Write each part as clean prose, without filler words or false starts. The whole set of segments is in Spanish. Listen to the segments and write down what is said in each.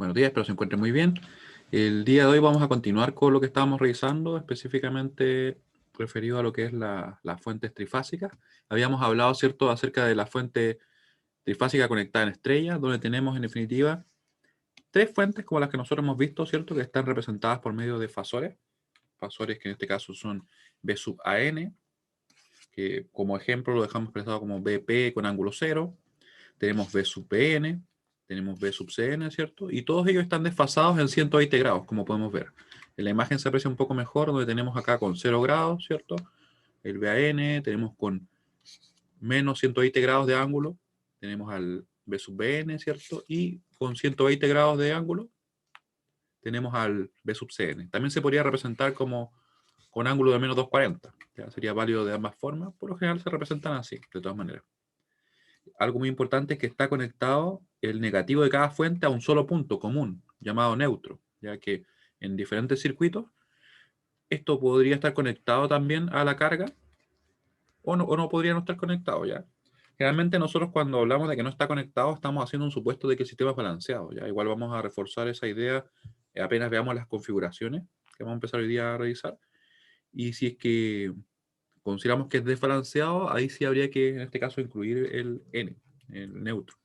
Buenos días, espero se encuentren muy bien. El día de hoy vamos a continuar con lo que estábamos revisando, específicamente referido a lo que es las fuentes trifásicas. Habíamos hablado, ¿cierto?, acerca de la fuente trifásica conectada en estrella, donde tenemos en definitiva tres fuentes como las que nosotros hemos visto, ¿cierto?, que están representadas por medio de fasores. Fasores que en este caso son B sub AN, que como ejemplo lo dejamos expresado como BP con ángulo 0. Tenemos B sub BN, tenemos B sub CN, ¿cierto? Y todos ellos están desfasados en 120 grados, como podemos ver. En la imagen se aprecia un poco mejor, donde tenemos acá con 0 grados, ¿cierto? El BAN, tenemos con menos 120 grados de ángulo, tenemos al B sub BN, ¿cierto? Y con 120 grados de ángulo, tenemos al B sub CN. También se podría representar como con ángulo de menos 240. ¿Ya? Sería válido de ambas formas. Por lo general se representan así, de todas maneras. Algo muy importante es que está conectado el negativo de cada fuente a un solo punto común, llamado neutro, ya que en diferentes circuitos esto podría estar conectado también a la carga o no podría no estar conectado, ¿ya? Generalmente nosotros cuando hablamos de que no está conectado estamos haciendo un supuesto de que el sistema es balanceado, ¿ya? Igual vamos a reforzar esa idea apenas veamos las configuraciones que vamos a empezar hoy día a revisar. Y si es que consideramos que es desbalanceado, ahí sí habría que en este caso incluir el N, el neutro.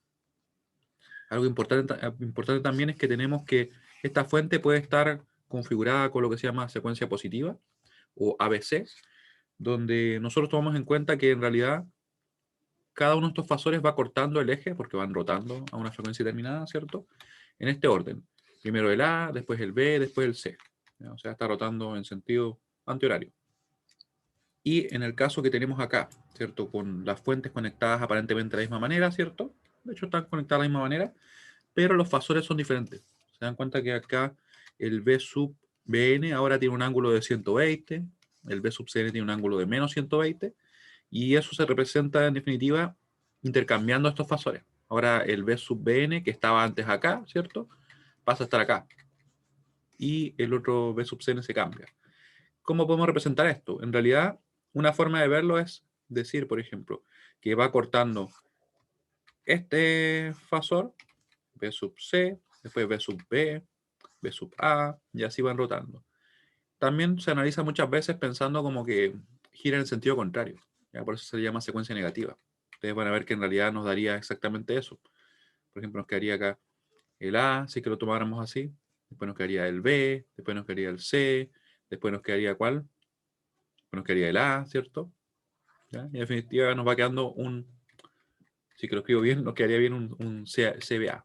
Algo importante también es que tenemos que esta fuente puede estar configurada con lo que se llama secuencia positiva o ABC, donde nosotros tomamos en cuenta que en realidad cada uno de estos fasores va cortando el eje porque van rotando a una frecuencia determinada, ¿cierto? En este orden. Primero el A, después el B, después el C. ¿Ya? O sea, está rotando en sentido antihorario. Y en el caso que tenemos acá, ¿cierto? Con las fuentes conectadas aparentemente de la misma manera, ¿cierto? De hecho, están conectadas de la misma manera, pero los fasores son diferentes. Se dan cuenta que acá el B sub BN ahora tiene un ángulo de 120, el B sub CN tiene un ángulo de menos 120, y eso se representa en definitiva intercambiando estos fasores. Ahora el B sub BN, que estaba antes acá, ¿cierto? Pasa a estar acá. Y el otro B sub CN se cambia. ¿Cómo podemos representar esto? En realidad, una forma de verlo es decir, por ejemplo, que va cortando este fasor, B sub C, después B sub B, B sub A, y así van rotando. También se analiza muchas veces pensando como que gira en el sentido contrario. ¿Ya? Por eso se le llama secuencia negativa. Ustedes van a ver que en realidad nos daría exactamente eso. Por ejemplo, nos quedaría acá el A, si que lo tomáramos así. Después nos quedaría el B, después nos quedaría el C, después nos quedaría ¿cuál? Después nos quedaría el A, ¿cierto? ¿Ya? Y en definitiva nos va quedando un, si que lo escribo bien, nos quedaría bien un CBA.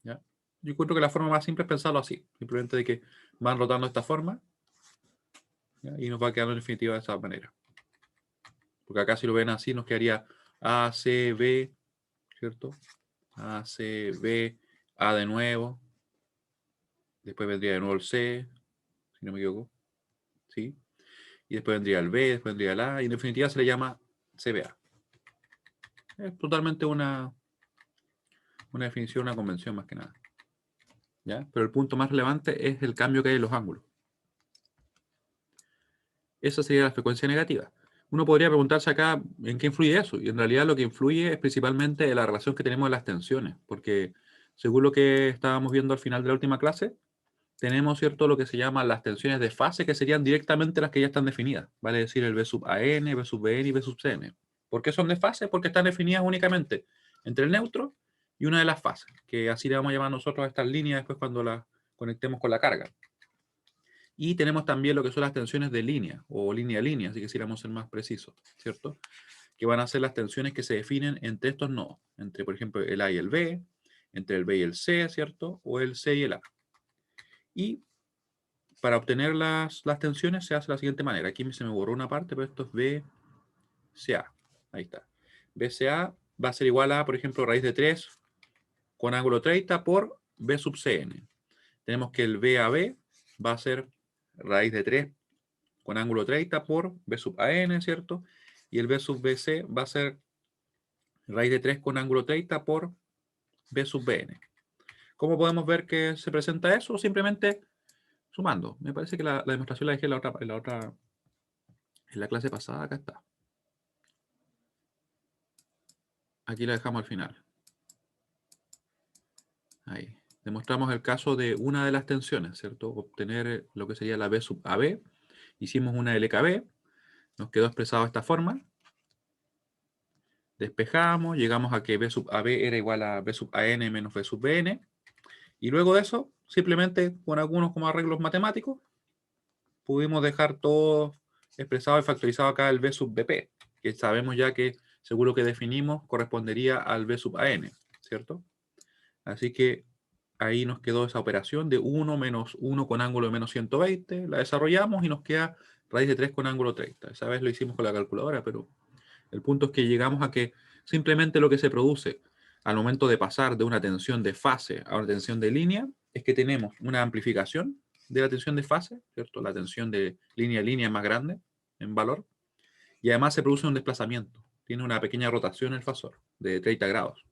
¿Ya? Yo encuentro que la forma más simple es pensarlo así, simplemente de que van rotando de esta forma, ¿ya? Y nos va quedando en definitiva de esa manera. Porque acá si lo ven así nos quedaría A, C, B, ¿cierto? A, C, B, A de nuevo, después vendría de nuevo el C, si no me equivoco, ¿sí? Y después vendría el B, después vendría el A, y en definitiva se le llama CBA. Es totalmente una definición, una convención más que nada. ¿Ya? Pero el punto más relevante es el cambio que hay en los ángulos. Esa sería la frecuencia negativa. Uno podría preguntarse acá en qué influye eso, y en realidad lo que influye es principalmente la relación que tenemos de las tensiones, porque según lo que estábamos viendo al final de la última clase, tenemos, ¿cierto?, lo que se llama las tensiones de fase, que serían directamente las que ya están definidas, vale decir el B sub AN, B sub BN y B sub CN. ¿Por qué son de fase? Porque están definidas únicamente entre el neutro y una de las fases, que así le vamos a llamar nosotros a estas líneas después cuando las conectemos con la carga. Y tenemos también lo que son las tensiones de línea o línea a línea, si quisiéramos ser más precisos, ¿cierto? Que van a ser las tensiones que se definen entre estos nodos, entre, por ejemplo, el A y el B, entre el B y el C, ¿cierto? O el C y el A. Y para obtener las tensiones se hace de la siguiente manera. Aquí se me borró una parte, pero esto es BCA. Ahí está. BCA va a ser igual a, por ejemplo, raíz de 3 con ángulo 30 por B sub CN. Tenemos que el BAB va a ser raíz de 3 con ángulo 30 por B sub AN, ¿cierto? Y el B sub BC va a ser raíz de 3 con ángulo 30 por B sub BN. ¿Cómo podemos ver que se presenta eso? Simplemente sumando. Me parece que la demostración la dejé en la clase pasada. Acá está. Aquí la dejamos al final. Ahí demostramos el caso de una de las tensiones, ¿cierto? Obtener lo que sería la B sub AB. Hicimos una LKB, nos quedó expresado de esta forma. Despejamos, llegamos a que B sub AB era igual a B sub AN menos B sub BN. Y luego de eso, simplemente con algunos como arreglos matemáticos, pudimos dejar todo expresado y factorizado acá el B sub BP, que sabemos ya que, según lo que definimos, correspondería al B sub AN, ¿cierto? Así que ahí nos quedó esa operación de 1 menos 1 con ángulo de menos 120, la desarrollamos y nos queda raíz de 3 con ángulo 30. Esa vez lo hicimos con la calculadora, pero el punto es que llegamos a que simplemente lo que se produce al momento de pasar de una tensión de fase a una tensión de línea es que tenemos una amplificación de la tensión de fase, ¿cierto? La tensión de línea a línea es más grande en valor, y además se produce un desplazamiento. Tiene una pequeña rotación el fasor de 30 grados.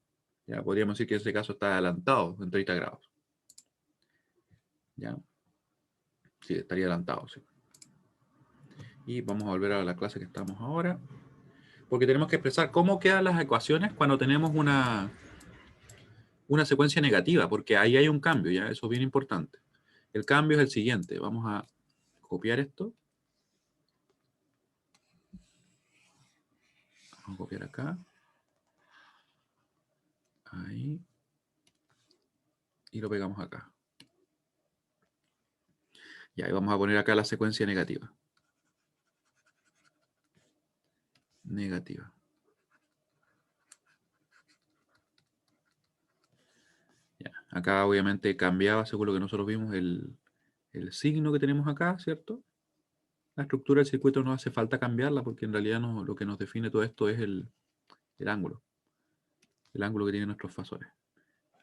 Ya podríamos decir que en ese caso está adelantado en 30 grados. ¿Ya? Sí, estaría adelantado, sí. Y vamos a volver a la clase que estamos ahora, porque tenemos que expresar cómo quedan las ecuaciones cuando tenemos una secuencia negativa, porque ahí hay un cambio, ¿ya? Eso es bien importante. El cambio es el siguiente. Vamos a copiar esto. Vamos a copiar acá. Ahí. Y lo pegamos acá. Y ahí vamos a poner acá la secuencia negativa. Negativa. Ya. Acá obviamente cambiaba, según lo que nosotros vimos, el signo que tenemos acá, ¿cierto? La estructura del circuito no hace falta cambiarla porque en realidad lo que nos define todo esto es el ángulo. El ángulo que tienen nuestros fasores.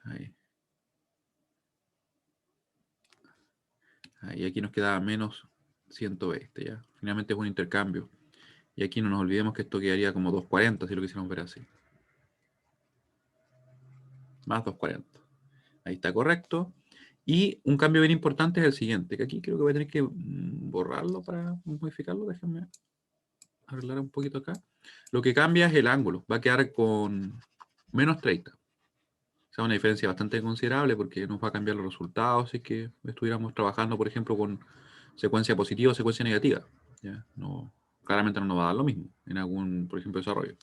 Ahí. Ahí aquí nos queda menos 120, ¿ya? Finalmente es un intercambio. Y aquí no nos olvidemos que esto quedaría como 240 si lo quisiéramos ver así. Más 240. Ahí está correcto. Y un cambio bien importante es el siguiente, que aquí creo que voy a tener que borrarlo para modificarlo. Déjenme arreglar un poquito acá. Lo que cambia es el ángulo. Va a quedar con menos 30. O sea, una diferencia bastante considerable porque nos va a cambiar los resultados si es que estuviéramos trabajando, por ejemplo, con secuencia positiva o secuencia negativa. ¿Ya? No, claramente no nos va a dar lo mismo en algún, por ejemplo, desarrollo.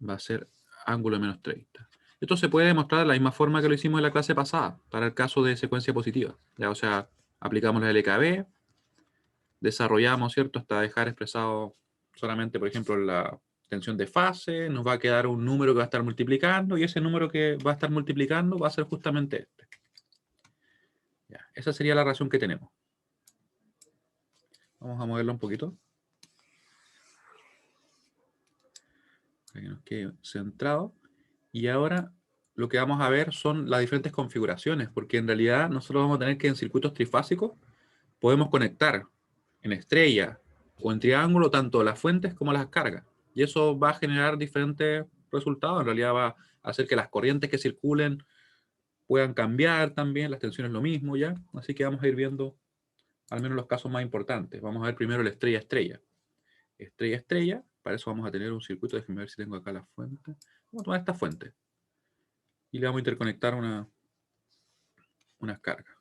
Va a ser ángulo de menos 30. Esto se puede demostrar de la misma forma que lo hicimos en la clase pasada, para el caso de secuencia positiva. ¿Ya? O sea, aplicamos la LKB, desarrollamos, ¿cierto?, hasta dejar expresado solamente, por ejemplo, la tensión de fase, nos va a quedar un número que va a estar multiplicando, y ese número que va a estar multiplicando va a ser justamente este. Ya, esa sería la relación que tenemos. Vamos a moverlo un poquito. Para que nos quede centrado. Y ahora lo que vamos a ver son las diferentes configuraciones, porque en realidad nosotros vamos a tener que en circuitos trifásicos podemos conectar en estrella o en triángulo tanto las fuentes como las cargas. Y eso va a generar diferentes resultados. En realidad va a hacer que las corrientes que circulen puedan cambiar también, las tensiones lo mismo, ¿ya? Así que vamos a ir viendo al menos los casos más importantes. Vamos a ver primero el estrella-estrella. Estrella-estrella, para eso vamos a tener un circuito. Déjenme ver si tengo acá la fuente. Vamos a tomar esta fuente y le vamos a interconectar unas cargas.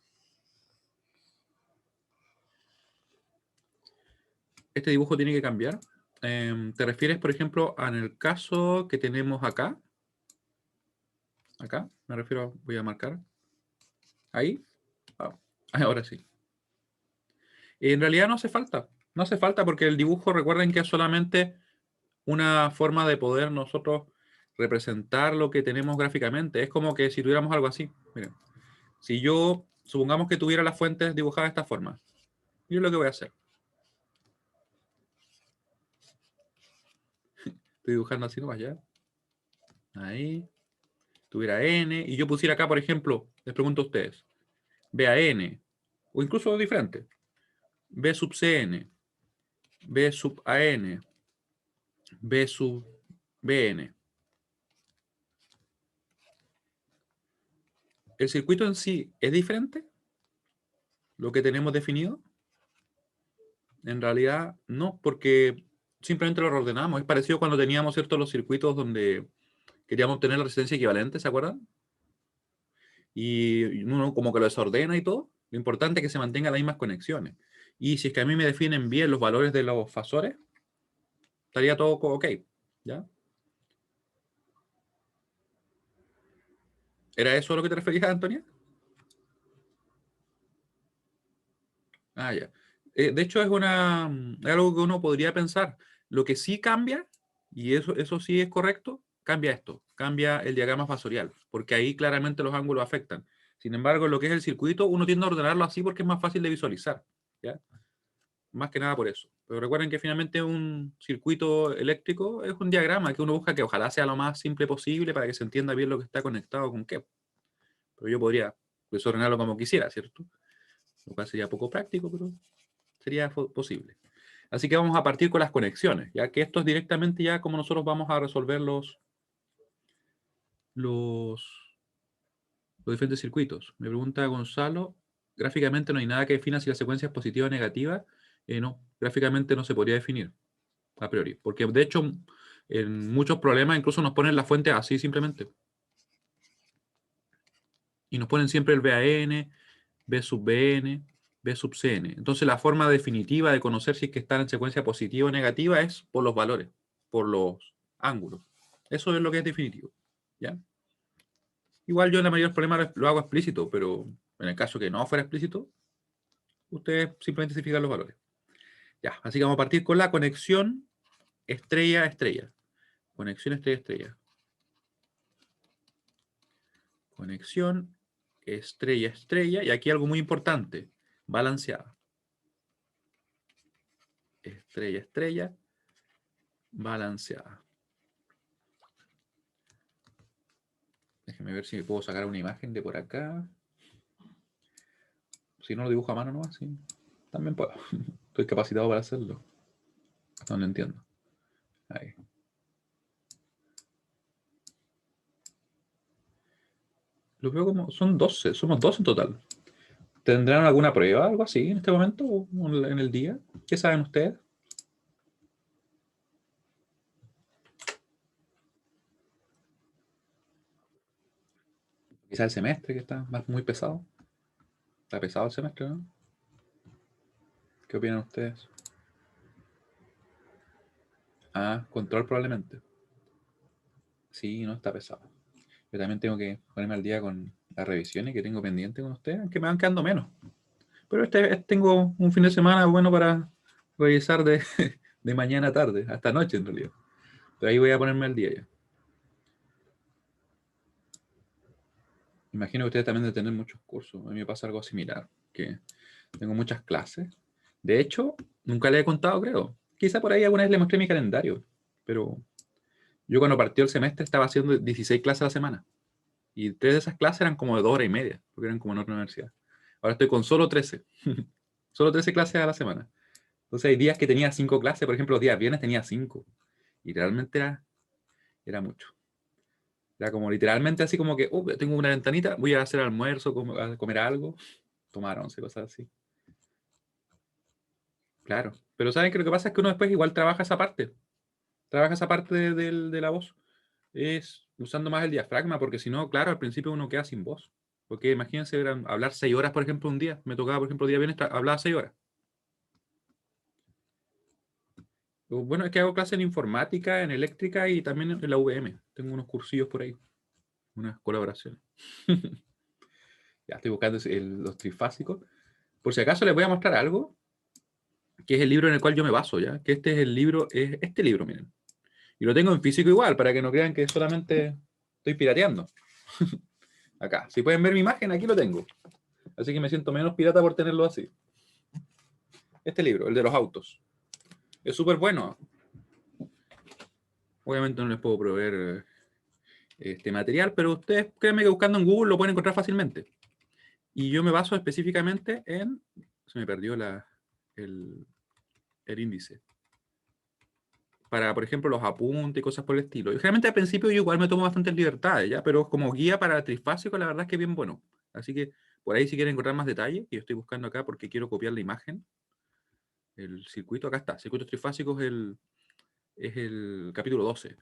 Este dibujo tiene que cambiar. ¿Te refieres, por ejemplo, en el caso que tenemos acá? Acá, me refiero, voy a marcar. Ahí. Ah, ahora sí. En realidad no hace falta. No hace falta porque el dibujo, recuerden que es solamente una forma de poder nosotros representar lo que tenemos gráficamente. Es como que si tuviéramos algo así. Miren, si yo, supongamos que tuviera las fuentes dibujadas de esta forma. Miren lo que voy a hacer. Estoy dibujando así nomás ya. Ahí. Tuviera n, y yo pusiera acá, por ejemplo, les pregunto a ustedes, B a n, o incluso diferente, B sub cn, B sub an, B sub bn. ¿El circuito en sí es diferente? ¿Lo que tenemos definido? En realidad no, porque simplemente lo reordenamos. Es parecido cuando teníamos, ¿cierto?, los circuitos donde queríamos obtener la resistencia equivalente, ¿se acuerdan? y uno como que lo desordena y todo. Lo importante es que se mantengan las mismas conexiones. Y si es que a mí me definen bien los valores de los fasores, estaría todo ok, ¿ya? ¿Era eso a lo que te referías, Antonia? Ah, ya. De hecho, es algo que uno podría pensar. Lo que sí cambia, y eso sí es correcto, cambia esto, cambia el diagrama fasorial, porque ahí claramente los ángulos afectan. Sin embargo, lo que es el circuito, uno tiende a ordenarlo así porque es más fácil de visualizar, ¿ya? Más que nada por eso. Pero recuerden que finalmente un circuito eléctrico es un diagrama que uno busca que ojalá sea lo más simple posible para que se entienda bien lo que está conectado con qué. Pero yo podría desordenarlo como quisiera, ¿cierto? Lo cual sería poco práctico, pero sería posible. Así que vamos a partir con las conexiones, ya que esto es directamente ya como nosotros vamos a resolver los, los diferentes circuitos. Me pregunta Gonzalo, gráficamente no hay nada que defina si la secuencia es positiva o negativa. No, gráficamente no se podría definir a priori, porque de hecho en muchos problemas incluso nos ponen la fuente así simplemente. Y nos ponen siempre el BAN, B sub BN, B sub CN. Entonces la forma definitiva de conocer si es que están en secuencia positiva o negativa es por los valores, por los ángulos. Eso es lo que es definitivo, ¿ya? Igual yo en la mayoría de los problemas lo hago explícito, pero en el caso que no fuera explícito, ustedes simplemente se fijan los valores. Ya, así que vamos a partir con la conexión estrella-estrella. Conexión estrella-estrella. Conexión estrella-estrella. Y aquí algo muy importante, balanceada. Estrella-estrella, balanceada. Déjenme ver si me puedo sacar una imagen de por acá. Si no lo dibujo a mano nomás, sí. También puedo. Estoy capacitado para hacerlo. Hasta donde entiendo. Ahí. Lo veo como... Son 12. Somos 12 en total. ¿Tendrán alguna prueba, algo así, en este momento? ¿O en el día? ¿Qué saben ustedes? Quizá el semestre que está muy pesado. Está pesado el semestre, ¿no? ¿Qué opinan ustedes? Ah, control probablemente. Sí, no está pesado. Yo también tengo que ponerme al día con las revisiones que tengo pendiente con ustedes, aunque me van quedando menos. Pero tengo un fin de semana bueno para revisar de mañana a tarde, hasta noche en realidad. Pero ahí voy a ponerme al día ya. Imagino que ustedes también deben tener muchos cursos. A mí me pasa algo similar, que tengo muchas clases. De hecho, nunca le he contado, creo. Quizá por ahí alguna vez le mostré mi calendario, pero yo cuando partió el semestre estaba haciendo 16 clases a la semana. Y 3 de esas clases eran como de 2 horas y media, porque eran como en otra universidad. Ahora estoy con solo 13. Solo 13 clases a la semana. Entonces hay días que tenía 5 clases, por ejemplo, los días viernes tenía 5. Y realmente era mucho. Era como literalmente así como que, tengo una ventanita, voy a hacer almuerzo, a comer algo, tomar once, cosas así. Claro. Pero ¿saben que lo que pasa es que uno después igual trabaja esa parte? Trabaja esa parte de la voz. Es usando más el diafragma, porque si no, claro, al principio uno queda sin voz. Porque imagínense hablar 6 horas, por ejemplo, un día. Me tocaba, por ejemplo, el día viernes, hablaba 6 horas. Bueno, es que hago clases en informática, en eléctrica y también en la UVM. Tengo unos cursillos por ahí, unas colaboraciones. Ya estoy buscando los trifásicos. Por si acaso les voy a mostrar algo, que es el libro en el cual yo me baso, ¿ya? Que este es el libro, es este libro, miren. Y lo tengo en físico igual, para que no crean que solamente estoy pirateando. Acá, si pueden ver mi imagen, aquí lo tengo. Así que me siento menos pirata por tenerlo así. Este libro, el de los autos. Es súper bueno. Obviamente no les puedo proveer este material, pero ustedes créanme que buscando en Google lo pueden encontrar fácilmente. Y yo me baso específicamente en... Se me perdió el índice. Para, por ejemplo, los apuntes y cosas por el estilo. Y generalmente al principio yo igual me tomo bastantes libertades, ¿ya? Pero como guía para trifásico, la verdad es que es bien bueno. Así que por ahí si quieren encontrar más detalles, que yo estoy buscando acá porque quiero copiar la imagen, el circuito, acá está. Circuitos trifásicos es el capítulo 12.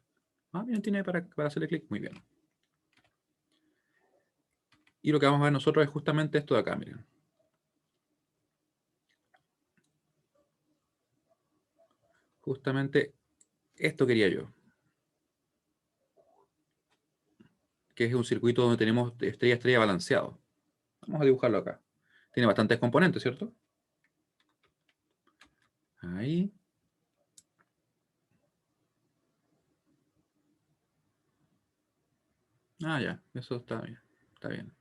Ah, bien, tiene para hacerle clic. Muy bien. Y lo que vamos a ver nosotros es justamente esto de acá, miren. Justamente esto quería yo. Que es un circuito donde tenemos estrella-estrella balanceado. Vamos a dibujarlo acá. Tiene bastantes componentes, ¿cierto? Ahí. Ah, ya. Eso está bien. Está bien.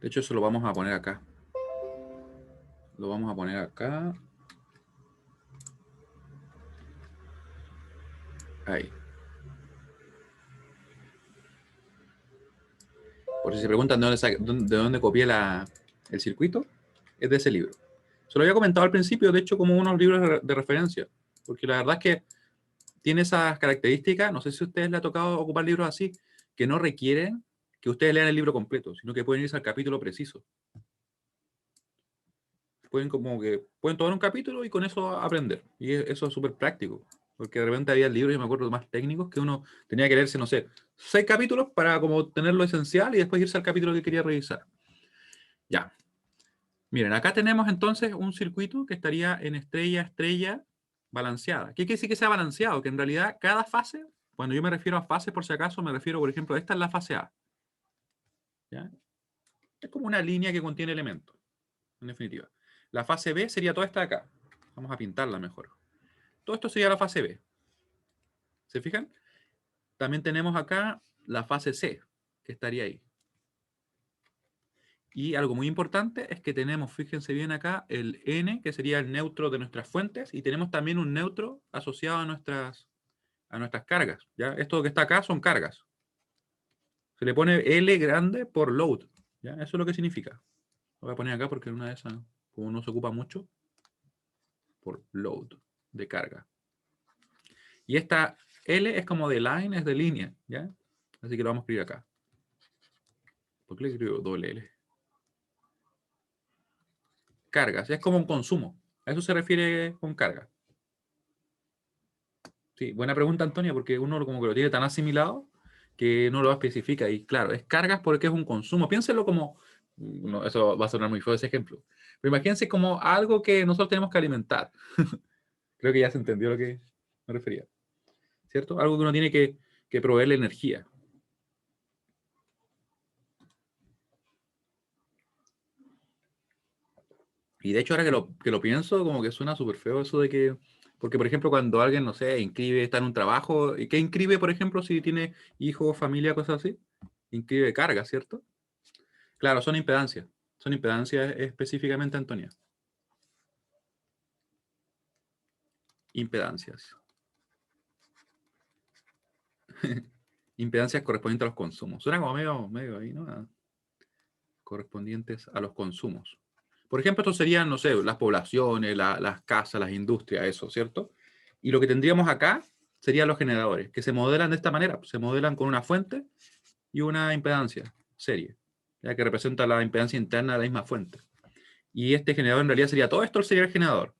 De hecho, eso lo vamos a poner acá. Lo vamos a poner acá. Ahí. Por si se preguntan de dónde copié el circuito, es de ese libro. Se lo había comentado al principio, de hecho, como unos libros de referencia. Porque la verdad es que tiene esas características. No sé si a ustedes les ha tocado ocupar libros así, que no requieren que ustedes lean el libro completo, sino que pueden irse al capítulo preciso. Pueden tomar un capítulo y con eso aprender. Y eso es súper práctico. Porque de repente había libros, yo me acuerdo, más técnicos que uno tenía que leerse, no sé, 6 capítulos para como tener lo esencial y después irse al capítulo que quería revisar. Ya. Miren, acá tenemos entonces un circuito que estaría en estrella-estrella balanceada. ¿Qué quiere decir que sea balanceado? Que en realidad cada fase, cuando yo me refiero a fases, por si acaso, me refiero, por ejemplo, esta es la fase A. ¿Ya? Es como una línea que contiene elementos, en definitiva. La fase B sería toda esta de acá. Vamos a pintarla mejor. Todo esto sería la fase B. ¿Se fijan? También tenemos acá la fase C, que estaría ahí. Y algo muy importante es que tenemos, fíjense bien acá, el N, que sería el neutro de nuestras fuentes, y tenemos también un neutro asociado a nuestras cargas. ¿Ya? Esto que está acá son cargas. Se le pone L grande por load. ¿Ya? Eso es lo que significa. Lo voy a poner acá porque en una de esas, como no se ocupa mucho, por load, de carga. Y esta L es como de line, es de línea. ¿Ya? Así que lo vamos a escribir acá. ¿Por qué le escribo doble L? Cargas, es como un consumo. A eso se refiere con carga. Sí, buena pregunta, Antonia, porque uno como que lo tiene tan asimilado que no lo especifica. Y claro, es cargas porque es un consumo. Piénselo como, no, eso va a sonar muy feo ese ejemplo, pero imagínense como algo que nosotros tenemos que alimentar. Creo que ya se entendió a lo que me refería. ¿Cierto? Algo que uno tiene que proveerle energía. Y de hecho, ahora que lo pienso, como que suena súper feo eso de que, porque por ejemplo, cuando alguien, no sé, inscribe, está en un trabajo, ¿y qué inscribe, por ejemplo, si tiene hijos, familia, cosas así? Inscribe carga, ¿cierto? Claro, son impedancias. Son impedancias específicamente, Antonia. Impedancias. Impedancias correspondientes a los consumos. Suena como medio ahí, ¿no? Correspondientes a los consumos. Por ejemplo, estos serían, no sé, las poblaciones, las casas, las industrias, eso, ¿cierto? Y lo que tendríamos acá serían los generadores, que se modelan de esta manera. Se modelan con una fuente y una impedancia serie, ya que representa la impedancia interna de la misma fuente. Y este generador en realidad sería todo esto, sería el generador.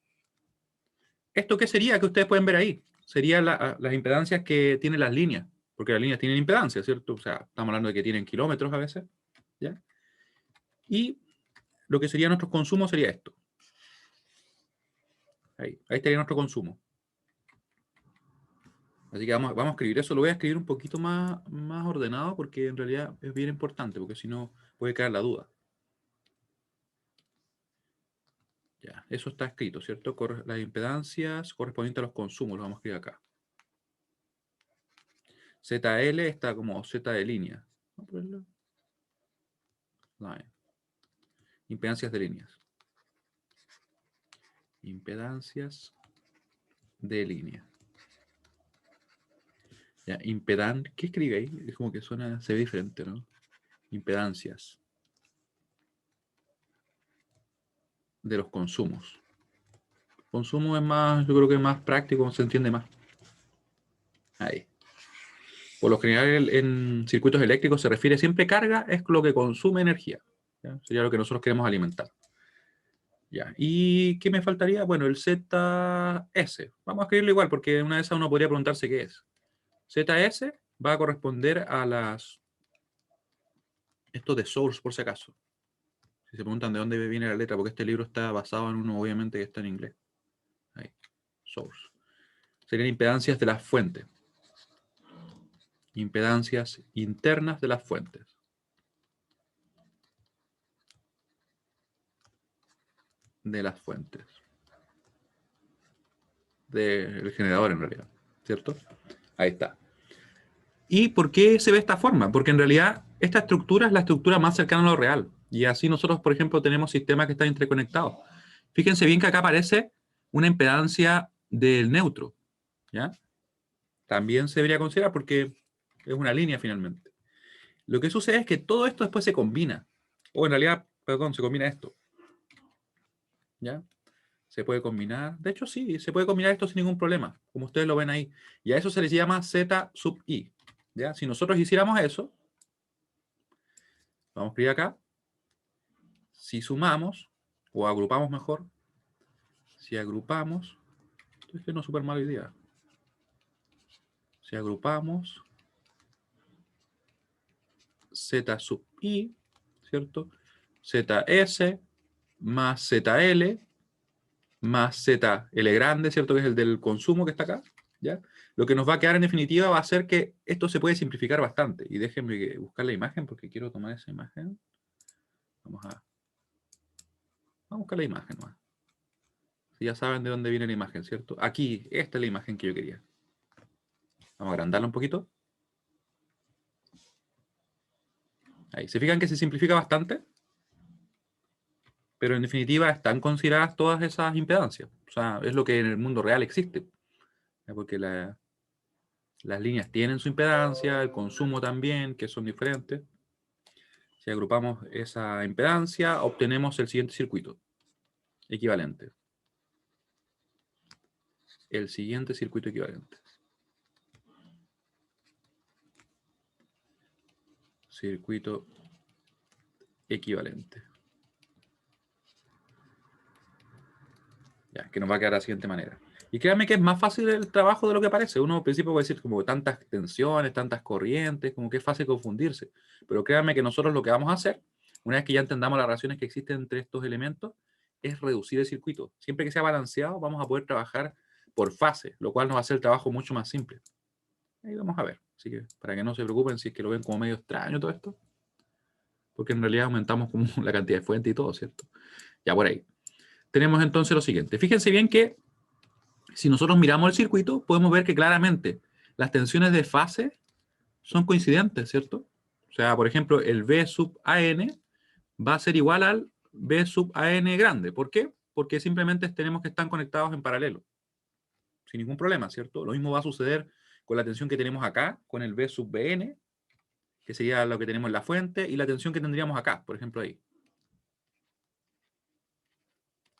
¿Esto qué sería? Que ustedes pueden ver ahí. Serían las impedancias que tienen las líneas, porque las líneas tienen impedancia, ¿cierto? O sea, estamos hablando de que tienen kilómetros a veces, ¿ya? Y lo que sería nuestro consumo sería esto. Ahí estaría nuestro consumo. Así que vamos a escribir eso. Lo voy a escribir un poquito más ordenado porque en realidad es bien importante, porque si no puede quedar la duda. Ya, eso está escrito, ¿cierto? Las impedancias correspondientes a los consumos, lo vamos a escribir acá. ZL está como Z de línea. Vamos a ponerlo. Line. Impedancias de líneas. Impedancias de línea. Ya, ¿qué escribe ahí? Es como que suena, se ve diferente, ¿no? Impedancias de los consumos. Consumo es más, yo creo que es más práctico, se entiende más. Ahí. Por lo general, en circuitos eléctricos se refiere siempre carga, es lo que consume energía. ¿Ya? Sería lo que nosotros queremos alimentar. Ya. ¿Y qué me faltaría? Bueno, el ZS. Vamos a escribirlo igual, porque una de esas uno podría preguntarse qué es. ZS va a corresponder a las Esto de source, por si acaso. Si se preguntan de dónde viene la letra, porque este libro está basado en uno, obviamente, que está en inglés. Ahí, source. Serían impedancias de las fuentes. Impedancias internas de las fuentes. De las fuentes. Del generador, en realidad. ¿Cierto? Ahí está. ¿Y por qué se ve de esta forma? Porque en realidad esta estructura es la estructura más cercana a lo real. Y así nosotros, por ejemplo, tenemos sistemas que están interconectados. Fíjense bien que acá aparece una impedancia del neutro. ¿Ya? También se debería considerar porque es una línea finalmente. Lo que sucede es que todo esto después se combina. O en realidad, perdón, se combina esto. ¿Ya? Se puede combinar. De hecho, sí, se puede combinar esto sin ningún problema, como ustedes lo ven ahí. Y a eso se les llama Z sub I. ¿Ya? Si nosotros hiciéramos eso, vamos a escribir acá. Si sumamos, o agrupamos mejor, si agrupamos, estoy haciendo súper mala idea. Si agrupamos Z sub I, ¿cierto? ZS más ZL más ZL grande, ¿cierto? Que es el del consumo que está acá, ¿ya? Lo que nos va a quedar en definitiva va a ser que esto se puede simplificar bastante. Y déjenme buscar la imagen porque quiero tomar esa imagen. Vamos a buscar la imagen, ¿no? Si ya saben de dónde viene la imagen, ¿cierto? Aquí, esta es la imagen que yo quería. Vamos a agrandarla un poquito. Ahí, ¿se fijan que se simplifica bastante? Pero en definitiva están consideradas todas esas impedancias. O sea, es lo que en el mundo real existe. Porque las líneas tienen su impedancia, el consumo también, que son diferentes. Si agrupamos esa impedancia, obtenemos el siguiente circuito equivalente. El siguiente circuito equivalente. Circuito equivalente. Ya, que nos va a quedar de la siguiente manera. Y créanme que es más fácil el trabajo de lo que parece. Uno al principio puede decir como tantas tensiones, tantas corrientes, como que es fácil confundirse. Pero créanme que nosotros lo que vamos a hacer, una vez que ya entendamos las relaciones que existen entre estos elementos, es reducir el circuito. Siempre que sea balanceado, vamos a poder trabajar por fase, lo cual nos va a hacer el trabajo mucho más simple. Ahí vamos a ver. Así que para que no se preocupen si es que lo ven como medio extraño todo esto, porque en realidad aumentamos como la cantidad de fuentes y todo, ¿cierto? Ya por ahí. Tenemos entonces lo siguiente. Fíjense bien que si nosotros miramos el circuito, podemos ver que claramente las tensiones de fase son coincidentes, ¿cierto? O sea, por ejemplo, el V sub AN va a ser igual al V sub AN grande. ¿Por qué? Porque simplemente tenemos que estar conectados en paralelo, sin ningún problema, ¿cierto? Lo mismo va a suceder con la tensión que tenemos acá, con el V sub BN, que sería lo que tenemos en la fuente, y la tensión que tendríamos acá, por ejemplo, ahí.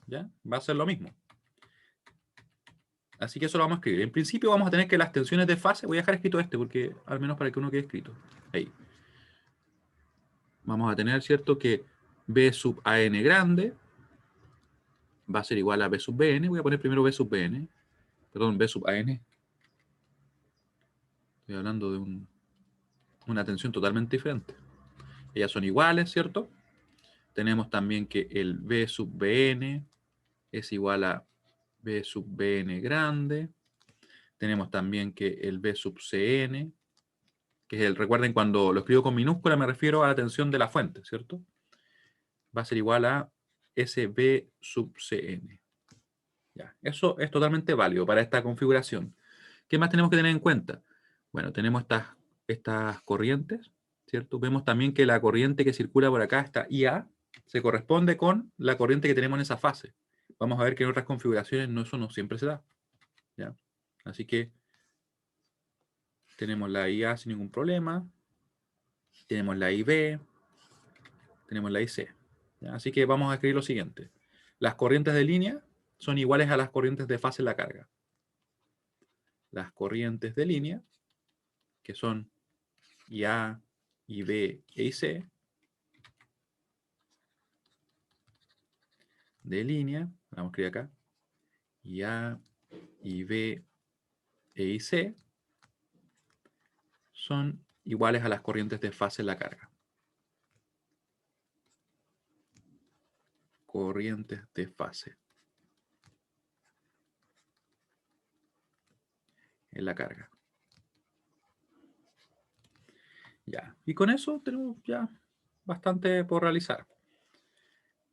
¿Ya? Va a ser lo mismo. Así que eso lo vamos a escribir. En principio vamos a tener que las tensiones de fase, voy a dejar escrito este, porque al menos para que uno quede escrito. Ahí. Vamos a tener, ¿cierto? Que B sub AN grande va a ser igual a B sub BN. Voy a poner primero B sub BN. Perdón, B sub AN. Estoy hablando de una tensión totalmente diferente. Ellas son iguales, ¿cierto? Tenemos también que el B sub BN es igual a B sub BN grande. Tenemos también que el B sub CN, que es el, recuerden, cuando lo escribo con minúscula me refiero a la tensión de la fuente, ¿cierto? Va a ser igual a SB sub CN. Ya, eso es totalmente válido para esta configuración. ¿Qué más tenemos que tener en cuenta? Bueno, tenemos estas corrientes, ¿cierto? Vemos también que la corriente que circula por acá, esta IA, se corresponde con la corriente que tenemos en esa fase. Vamos a ver que en otras configuraciones eso no siempre se da. ¿Ya? Así que tenemos la IA sin ningún problema, tenemos la IB, tenemos la IC. ¿Ya? Así que vamos a escribir lo siguiente. Las corrientes de línea son iguales a las corrientes de fase en la carga. Las corrientes de línea, que son IA, IB e IC, de línea, vamos a escribir acá, IA, IB e IC, son iguales a las corrientes de fase en la carga. corrientes de fase en la carga. Ya. Y con eso tenemos ya bastante por realizar.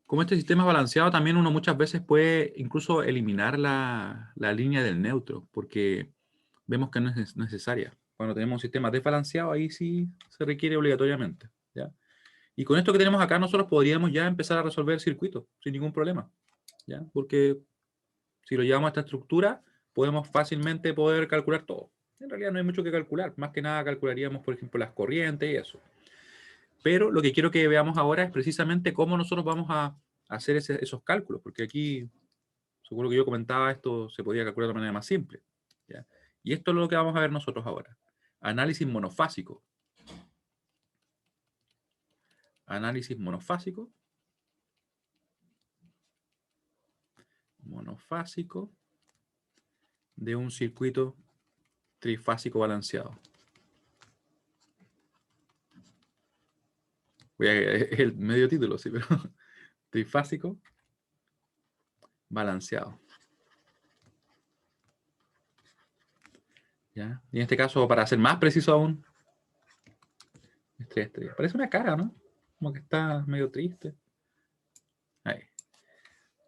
Como este sistema es balanceado, también uno muchas veces puede incluso eliminar la línea del neutro, porque vemos que no es necesaria. Cuando tenemos un sistema desbalanceado, ahí sí se requiere obligatoriamente, ¿ya? Y con esto que tenemos acá, nosotros podríamos ya empezar a resolver circuitos sin ningún problema, ¿ya? Porque si lo llevamos a esta estructura, podemos fácilmente poder calcular todo. En realidad no hay mucho que calcular. Más que nada calcularíamos, por ejemplo, las corrientes y eso. Pero lo que quiero que veamos ahora es precisamente cómo nosotros vamos a hacer esos cálculos, porque aquí, seguro que yo comentaba, esto se podía calcular de manera más simple, ¿ya? Y esto es lo que vamos a ver nosotros ahora. Análisis monofásico. Análisis monofásico. Monofásico de un circuito trifásico balanceado. Es el medio título, sí, pero trifásico balanceado. ¿Ya? Y en este caso, para ser más preciso aún, estrella. Parece una cara, ¿no? Como que está medio triste. Ahí.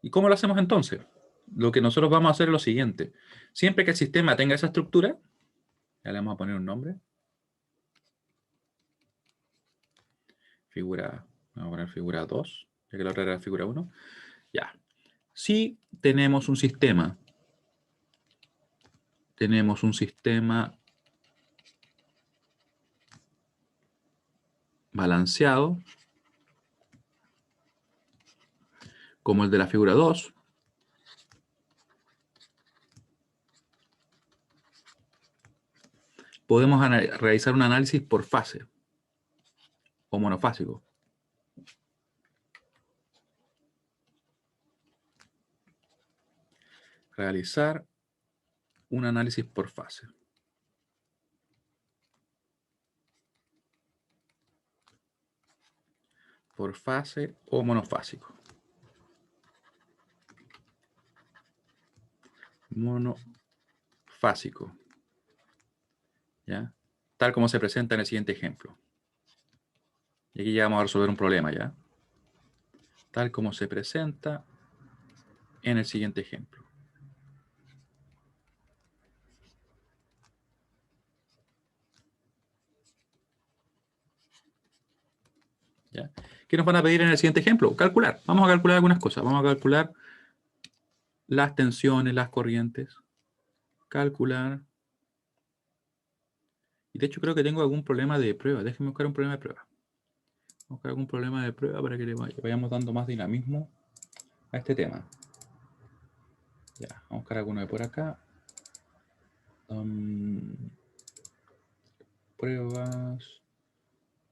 ¿Y cómo lo hacemos entonces? Lo que nosotros vamos a hacer es lo siguiente. Siempre que el sistema tenga esa estructura, ya le vamos a poner un nombre. Figura, vamos a poner figura 2, ya que la otra era figura 1. Ya. Si tenemos un sistema balanceado, como el de la figura 2, podemos realizar un análisis por fase o monofásico. Realizar un análisis por fase. Por fase o monofásico. Monofásico. ¿Ya? Tal como se presenta en el siguiente ejemplo. Y aquí ya vamos a resolver un problema, ¿ya? Tal como se presenta en el siguiente ejemplo. ¿Ya? ¿Qué nos van a pedir en el siguiente ejemplo? Calcular. Vamos a calcular algunas cosas. Vamos a calcular las tensiones, las corrientes. Calcular. Y de hecho creo que tengo algún problema de prueba. Déjenme buscar un problema de prueba. Vamos a buscar algún problema de prueba para que le vayamos dando más dinamismo a este tema. Ya, vamos a buscar alguno de por acá. Pruebas.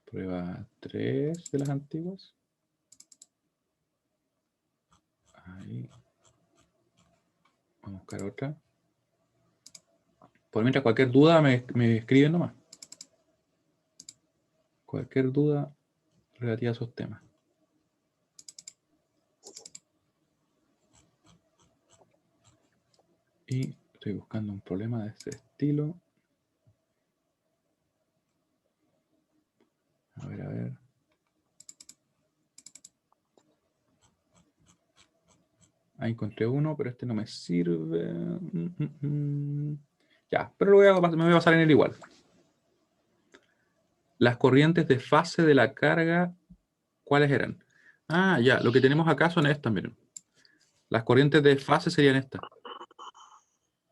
Prueba 3 de las antiguas. Ahí. Vamos a buscar otra. Por mientras, cualquier duda me escriben nomás. Cualquier duda relativa a esos temas. Y estoy buscando un problema de este estilo. A ver, a ver. Ahí encontré uno, pero este no me sirve. Ya, pero me voy a basar en él igual. Las corrientes de fase de la carga, ¿cuáles eran? Ah, ya, lo que tenemos acá son estas, miren. Las corrientes de fase serían estas.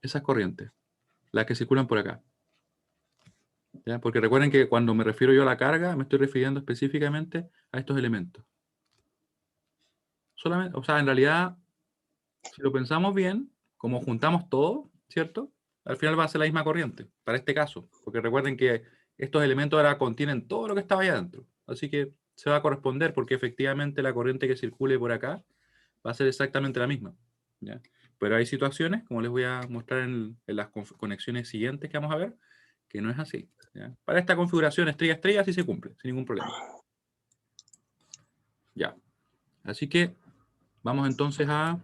Esas corrientes, las que circulan por acá. ¿Ya? Porque recuerden que cuando me refiero yo a la carga, me estoy refiriendo específicamente a estos elementos. Solamente, o sea, en realidad, si lo pensamos bien, como juntamos todo, ¿cierto? Al final va a ser la misma corriente, para este caso. Porque recuerden que estos elementos ahora contienen todo lo que estaba ahí adentro. Así que se va a corresponder porque efectivamente la corriente que circule por acá va a ser exactamente la misma, ¿ya? Pero hay situaciones, como les voy a mostrar en las conexiones siguientes que vamos a ver, que no es así, ¿ya? Para esta configuración estrella-estrella sí se cumple, sin ningún problema. Ya. Así que Vamos entonces a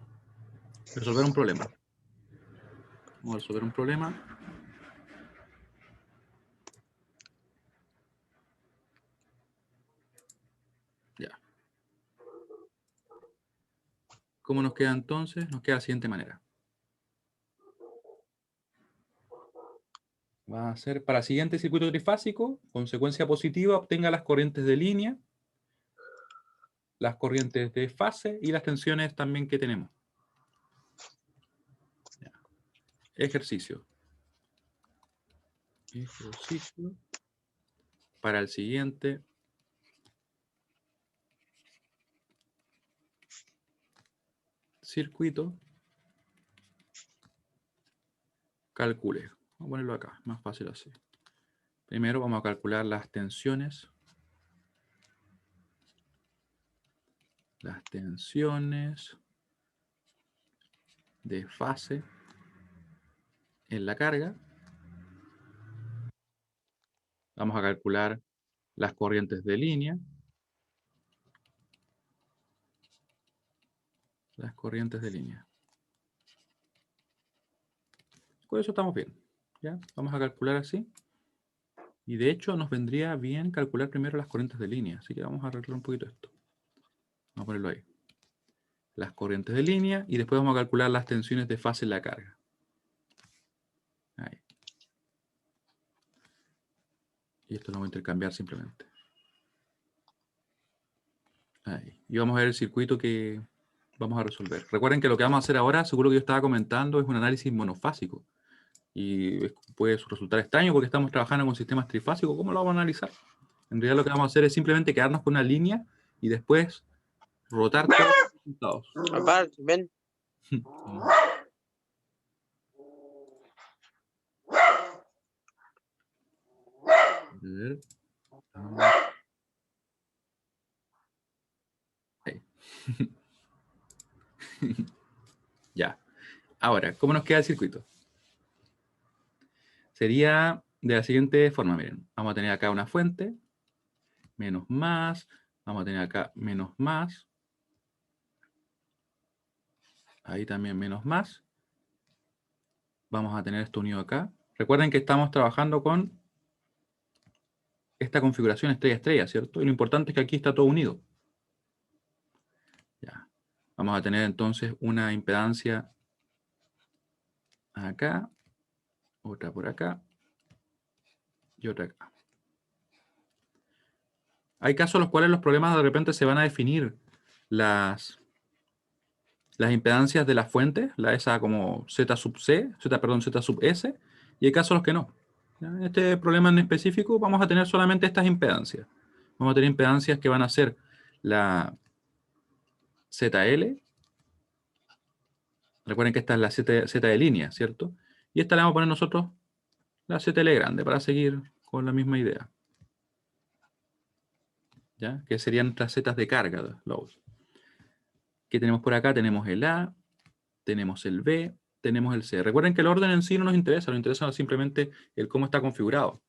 resolver un problema. Vamos a resolver un problema. Ya. ¿Cómo nos queda entonces? Nos queda de la siguiente manera. Va a ser para el siguiente circuito trifásico, consecuencia positiva, obtenga las corrientes de línea, las corrientes de fase y las tensiones también que tenemos. Ya. Ejercicio. Ejercicio para el siguiente circuito. Calcule. Vamos a ponerlo acá, más fácil así. Primero vamos a calcular las tensiones. Las tensiones de fase en la carga. Vamos a calcular las corrientes de línea. Las corrientes de línea. Con eso estamos bien. ¿Ya? Vamos a calcular así. Y de hecho nos vendría bien calcular primero las corrientes de línea. Así que vamos a arreglar un poquito esto. Vamos a ponerlo ahí. Las corrientes de línea y después vamos a calcular las tensiones de fase en la carga. Ahí. Y esto lo voy a intercambiar simplemente. Ahí. Y vamos a ver el circuito que vamos a resolver. Recuerden que lo que vamos a hacer ahora, seguro que yo estaba comentando, es un análisis monofásico. Y puede resultar extraño porque estamos trabajando con sistemas trifásicos. ¿Cómo lo vamos a analizar? En realidad lo que vamos a hacer es simplemente quedarnos con una línea y después rotar todos los resultados. Aparte, ven. A ver. Ahí. Ya. Ahora, ¿cómo nos queda el circuito? Sería de la siguiente forma, miren. Vamos a tener acá una fuente, menos más, vamos a tener acá menos más, ahí también menos más. Vamos a tener esto unido acá. Recuerden que estamos trabajando con esta configuración estrella-estrella, ¿cierto? Y lo importante es que aquí está todo unido. Ya. Vamos a tener entonces una impedancia acá, otra por acá y otra acá. Hay casos en los cuales los problemas de repente se van a definir las impedancias de las fuentes, esa como Z sub C, Z sub S, y hay casos en los que no. En este problema en específico vamos a tener solamente estas impedancias. Vamos a tener impedancias que van a ser la ZL. Recuerden que esta es la Z de línea, ¿cierto? Y esta le vamos a poner nosotros la ZL grande para seguir con la misma idea. ¿Ya? Que serían nuestras zetas de carga, loads. ¿Qué tenemos por acá? Tenemos el A, tenemos el B, tenemos el C. Recuerden que el orden en sí no nos interesa, nos interesa simplemente el cómo está configurado.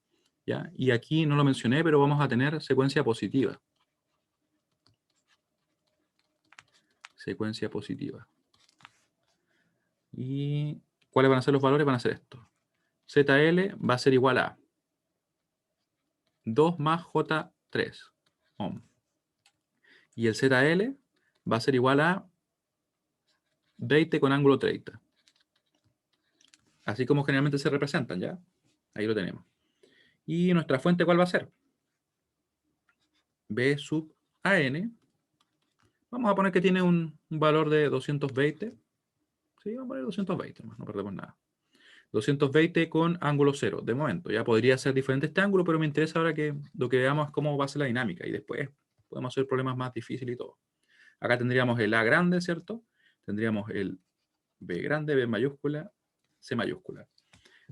¿Ya? Y aquí no lo mencioné, pero vamos a tener secuencia positiva. Secuencia positiva. ¿Y cuáles van a ser los valores? Van a ser estos. ZL va a ser igual a 2 más J3 ohm. Y el ZL va a ser igual a 20 con ángulo 30. Así como generalmente se representan, ¿ya? Ahí lo tenemos. ¿Y nuestra fuente cuál va a ser? B sub AN. Vamos a poner que tiene un valor de 220. Sí, vamos a poner 220, no perdemos nada. 220 con ángulo 0, de momento. Ya podría ser diferente este ángulo, pero me interesa ahora que lo que veamos es cómo va a ser la dinámica. Y después podemos hacer problemas más difíciles y todo. Acá tendríamos el A grande, ¿cierto? Tendríamos el B grande, B mayúscula, C mayúscula.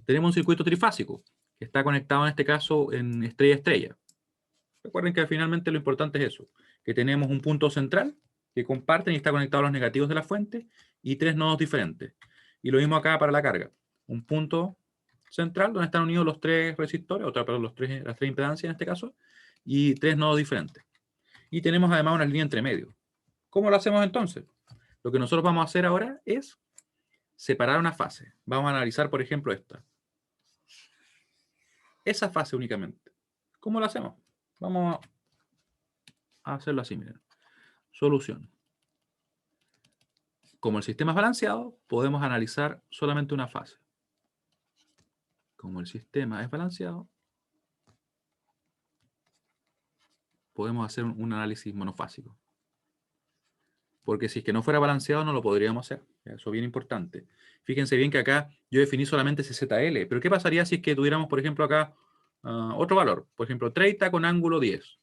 Tenemos un circuito trifásico, que está conectado en este caso en estrella-estrella. Recuerden que finalmente lo importante es eso, que tenemos un punto central que comparten y está conectado a los negativos de la fuente y 3 nodos diferentes. Y lo mismo acá para la carga. Un punto central donde están unidos los 3 resistores, las 3 impedancias en este caso, y 3 nodos diferentes. Y tenemos además una línea entre medio. ¿Cómo lo hacemos entonces? Lo que nosotros vamos a hacer ahora es separar una fase. Vamos a analizar, por ejemplo, esta. Esa fase únicamente. ¿Cómo lo hacemos? Vamos a hacerlo así, miren. Solución. Como el sistema es balanceado, podemos analizar solamente una fase. Como el sistema es balanceado, podemos hacer un análisis monofásico. Porque si es que no fuera balanceado, no lo podríamos hacer. Eso es bien importante. Fíjense bien que acá yo definí solamente ese ZL. Pero ¿qué pasaría si es que tuviéramos, por ejemplo, acá otro valor? Por ejemplo, 30 con ángulo 10.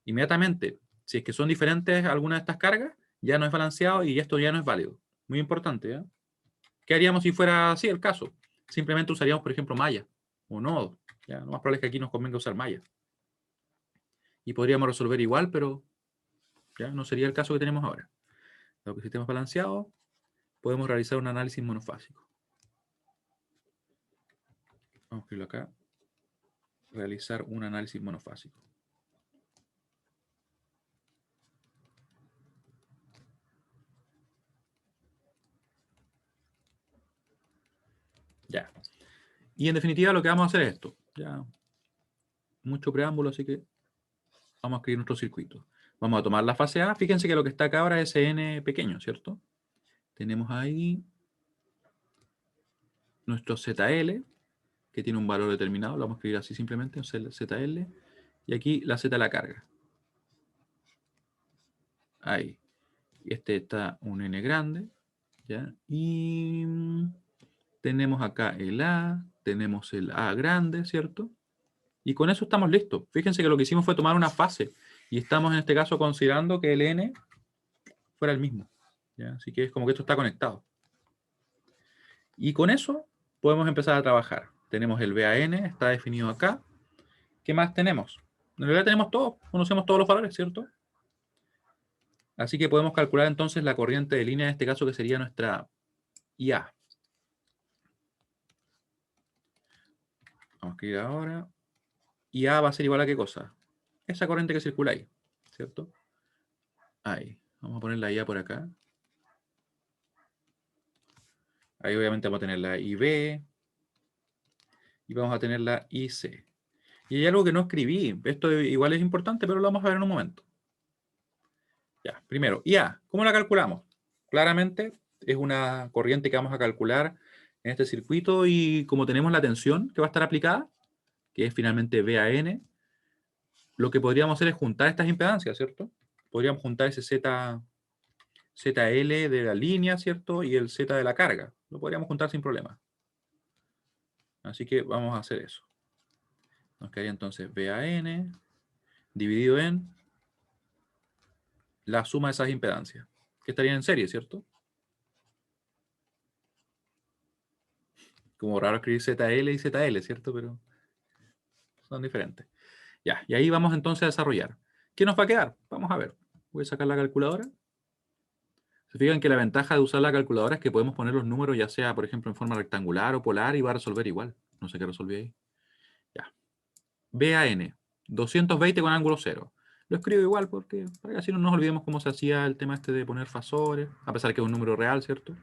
Inmediatamente, si es que son diferentes algunas de estas cargas, ya no es balanceado y esto ya no es válido. Muy importante, ¿eh? ¿Qué haríamos si fuera así el caso? Simplemente usaríamos, por ejemplo, malla o nodo. ¿Ya? Lo más probable es que aquí nos convenga usar malla. Y podríamos resolver igual, pero ya no sería el caso que tenemos ahora. Dado que el sistema es balanceado, podemos realizar un análisis monofásico. Vamos a escribirlo acá. Realizar un análisis monofásico. Ya. Y en definitiva lo que vamos a hacer es esto. Ya. Mucho preámbulo, así que vamos a escribir nuestro circuito. Vamos a tomar la fase A. Fíjense que lo que está acá ahora es n pequeño, ¿cierto? Tenemos ahí nuestro ZL, que tiene un valor determinado. Lo vamos a escribir así simplemente, ZL. Y aquí la Z la carga. Ahí. Este está un n grande. ¿Ya? Y tenemos acá el A. Tenemos el A grande, ¿cierto? Y con eso estamos listos. Fíjense que lo que hicimos fue tomar una fase. Y estamos en este caso considerando que el n fuera el mismo. ¿Ya? Así que es como que esto está conectado. Y con eso podemos empezar a trabajar. Tenemos el VAN, está definido acá. ¿Qué más tenemos? En realidad tenemos todo, conocemos todos los valores, ¿cierto? Así que podemos calcular entonces la corriente de línea, en este caso que sería nuestra IA. Vamos a ir ahora. IA va a ser igual a ¿qué cosa? Esa corriente que circula ahí, ¿cierto? Ahí. Vamos a poner la IA por acá. Ahí obviamente vamos a tener la IB. Y vamos a tener la IC. Y hay algo que no escribí. Esto igual es importante, pero lo vamos a ver en un momento. Ya, primero, IA. ¿Cómo la calculamos? Claramente es una corriente que vamos a calcular en este circuito y como tenemos la tensión que va a estar aplicada, que es finalmente VAN, lo que podríamos hacer es juntar estas impedancias, ¿cierto? Podríamos juntar ese ZL de la línea, ¿cierto? Y el Z de la carga. Lo podríamos juntar sin problema. Así que vamos a hacer eso. Nos quedaría entonces VAN dividido en la suma de esas impedancias, que estarían en serie, ¿cierto? Como raro escribir ZL y ZL, ¿cierto? Pero son diferentes. Ya, y ahí vamos entonces a desarrollar. ¿Qué nos va a quedar? Vamos a ver. Voy a sacar la calculadora. Se fijan que la ventaja de usar la calculadora es que podemos poner los números ya sea, por ejemplo, en forma rectangular o polar y va a resolver igual. No sé qué resolví ahí. Ya. VAN, 220 con ángulo 0. Lo escribo igual porque para que así no nos olvidemos cómo se hacía el tema este de poner fasores, a pesar que es un número real, ¿cierto?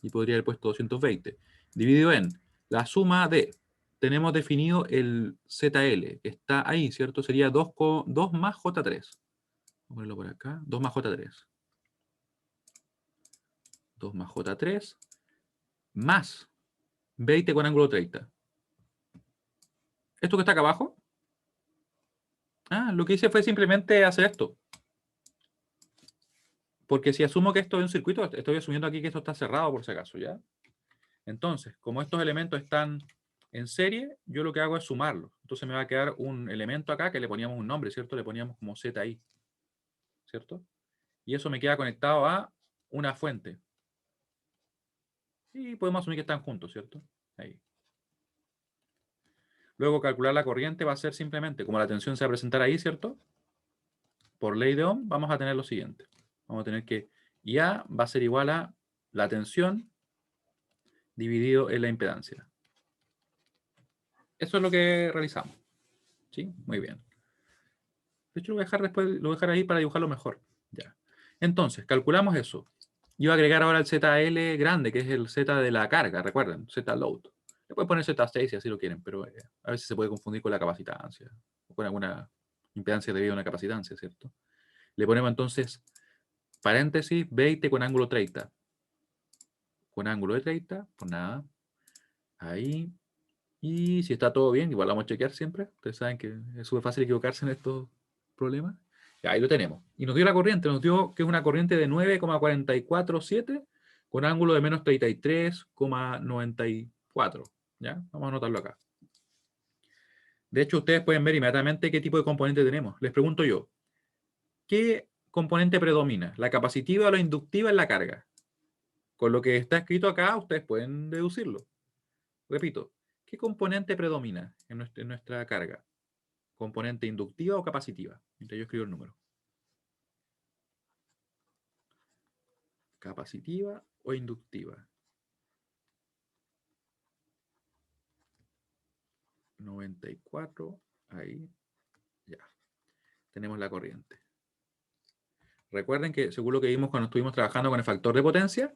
Y podría haber puesto 220. Dividido en la suma de, tenemos definido el ZL, que está ahí, ¿cierto? Sería 2 más J3. Vamos a ponerlo por acá, 2 más J3. 2 más J3 más 20 con ángulo 30. ¿Esto que está acá abajo? Lo que hice fue simplemente hacer esto. Porque si asumo que esto es un circuito, estoy asumiendo aquí que esto está cerrado por si acaso, ¿ya? Entonces, como estos elementos están en serie, yo lo que hago es sumarlos. Entonces me va a quedar un elemento acá que le poníamos un nombre, ¿cierto? Le poníamos como ZI, ¿cierto? Y eso me queda conectado a una fuente. Y podemos asumir que están juntos, ¿cierto? Ahí. Luego calcular la corriente va a ser simplemente, como la tensión se va a presentar ahí, ¿cierto? Por ley de Ohm vamos a tener lo siguiente. Vamos a tener que IA va a ser igual a la tensión dividido en la impedancia. Eso es lo que realizamos. ¿Sí? Muy bien. De hecho, lo voy a dejar después, lo voy a dejar ahí para dibujarlo mejor. Ya. Entonces, calculamos eso. Y voy a agregar ahora el ZL grande, que es el Z de la carga, recuerden, Z load. Le pueden poner Z6 si así lo quieren, pero a veces se puede confundir con la capacitancia, o con alguna impedancia debido a una capacitancia, ¿cierto? Le ponemos entonces paréntesis 20 con ángulo 30. Con ángulo de 30, pues nada, ahí. Y si está todo bien, igual vamos a chequear siempre. Ustedes saben que es súper fácil equivocarse en estos problemas. Ya, ahí lo tenemos. Y nos dio la corriente, nos dio que es una corriente de 9,447 con ángulo de menos 33,94. ¿Ya? Vamos a anotarlo acá. De hecho, ustedes pueden ver inmediatamente qué tipo de componente tenemos. Les pregunto yo, ¿qué componente predomina? ¿La capacitiva o la inductiva en la carga? Con lo que está escrito acá, ustedes pueden deducirlo. Repito, ¿qué componente predomina en nuestra carga? ¿Componente inductiva o capacitiva? Mientras yo escribo el número. ¿Capacitiva o inductiva? 94, ahí, ya. Tenemos la corriente. Recuerden que, según lo que vimos cuando estuvimos trabajando con el factor de potencia,